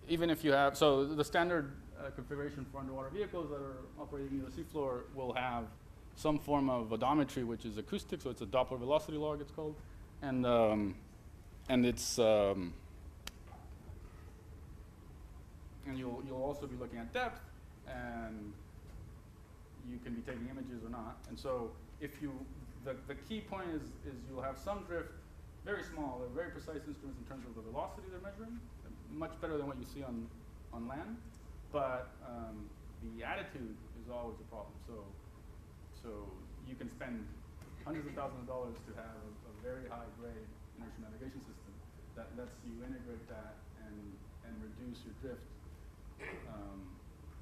even if you have, so the standard configuration for underwater vehicles that are operating near the seafloor will have some form of odometry, which is acoustic, so it's a Doppler velocity log, it's called, and it's and you'll also be looking at depth, and you can be taking images or not. And so if you, the key point is you'll have some drift, very small, they're very precise instruments in terms of the velocity they're measuring, much better than what you see on land, but the attitude is always a problem. So you can spend hundreds of thousands of dollars to have a very high grade inertial navigation system that lets you integrate that and reduce your drift.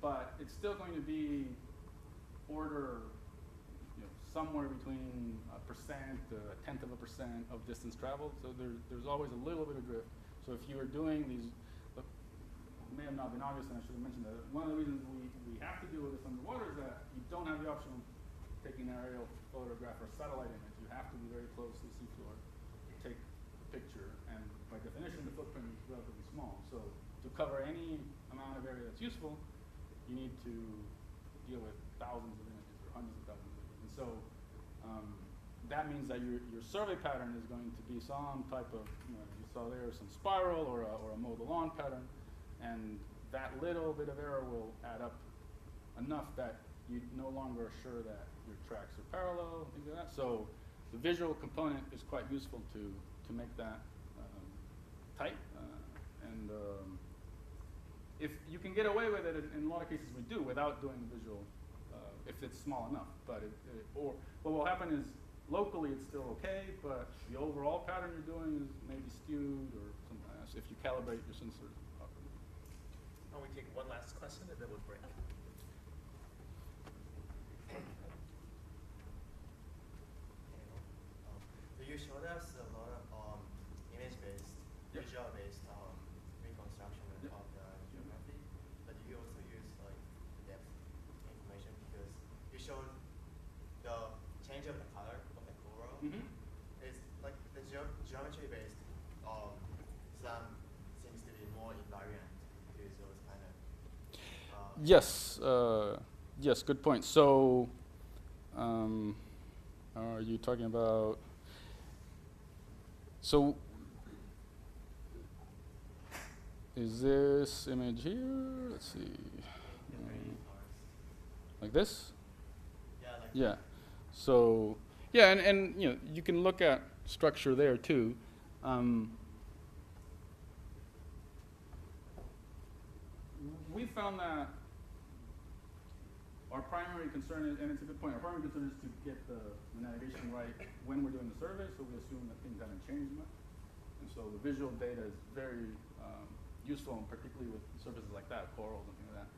But it's still going to be order, somewhere between 1% to 1/10% of distance traveled. So there's always a little bit of drift. So if you are doing these, look, it may have not been obvious, and I should have mentioned that. One of the reasons we have to deal with this underwater is that you don't have the option of taking an aerial photograph or satellite image. You have to be very close to the seafloor to take the picture, and by definition, the footprint is relatively small. So to cover any amount of area that's useful, you need to deal with thousands of images or hundreds of thousands of images. And so that means that your survey pattern is going to be some type of, you saw there, some spiral or a mow-the-lawn pattern, and that little bit of error will add up enough that you no longer are sure that your tracks are parallel, things like that. So the visual component is quite useful to make that tight, and if you can get away with it, in a lot of cases we do, without doing the visual, if it's small enough. But or what will happen is locally it's still okay, but the overall pattern you're doing is maybe skewed or something like that, so if you calibrate your sensors properly. Now we take one last question and then we'll break. Yes, yes, good point. So, are you talking about, so, is this image here? Let's see. Like this? Yeah. So, yeah, and you know, you can look at structure there too. We found that our primary concern is, and it's a good point, our primary concern is to get the navigation right when we're doing the survey, so we assume that things haven't changed much. And so the visual data is very useful, and particularly with surfaces like that, corals and things like that.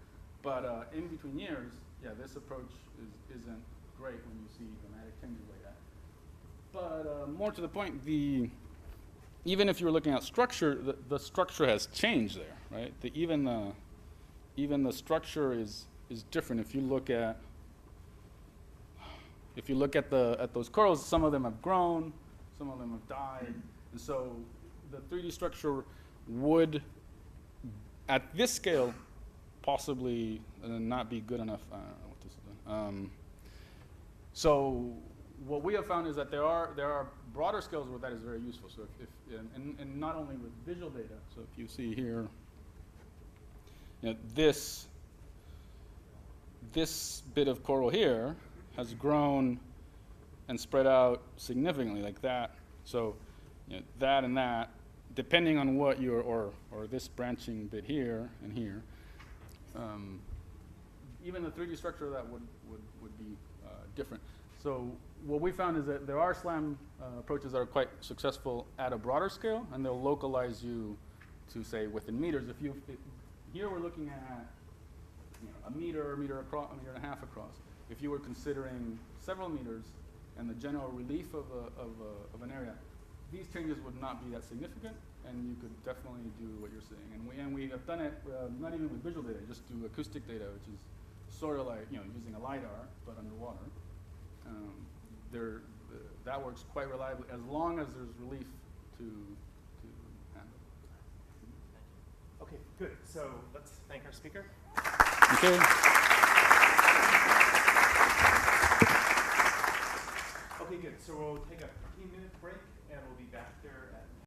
But in between years, yeah, this approach isn't great when you see dramatic changes like that. But more to the point, even if you were looking at structure, the structure has changed there, right? Even the structure is different. If you look at those corals, some of them have grown, some of them have died, and so the 3D structure would, at this scale, possibly not be good enough. I don't know what this is doing. So what we have found is that there are broader scales where that is very useful. So and not only with visual data. So if you see here, you know, this bit of coral here has grown and spread out significantly like that. So, you know, that and that, depending on what or this branching bit here and here, even the 3D structure of that would be different. So what we found is that there are SLAM approaches that are quite successful at a broader scale, and they'll localize you to, say, within meters. Here we're looking at, you know, a meter across, a meter and a half across. If you were considering several meters and the general relief of an area, these changes would not be that significant, and you could definitely do what you're saying. And we have done it not even with visual data, just do acoustic data, which is sort of like, you know, using a LiDAR but underwater. That works quite reliably as long as there's relief to handle. Okay, good. So let's thank our speaker. Okay. Okay, good. So we'll take a 15-minute break, and we'll be back there at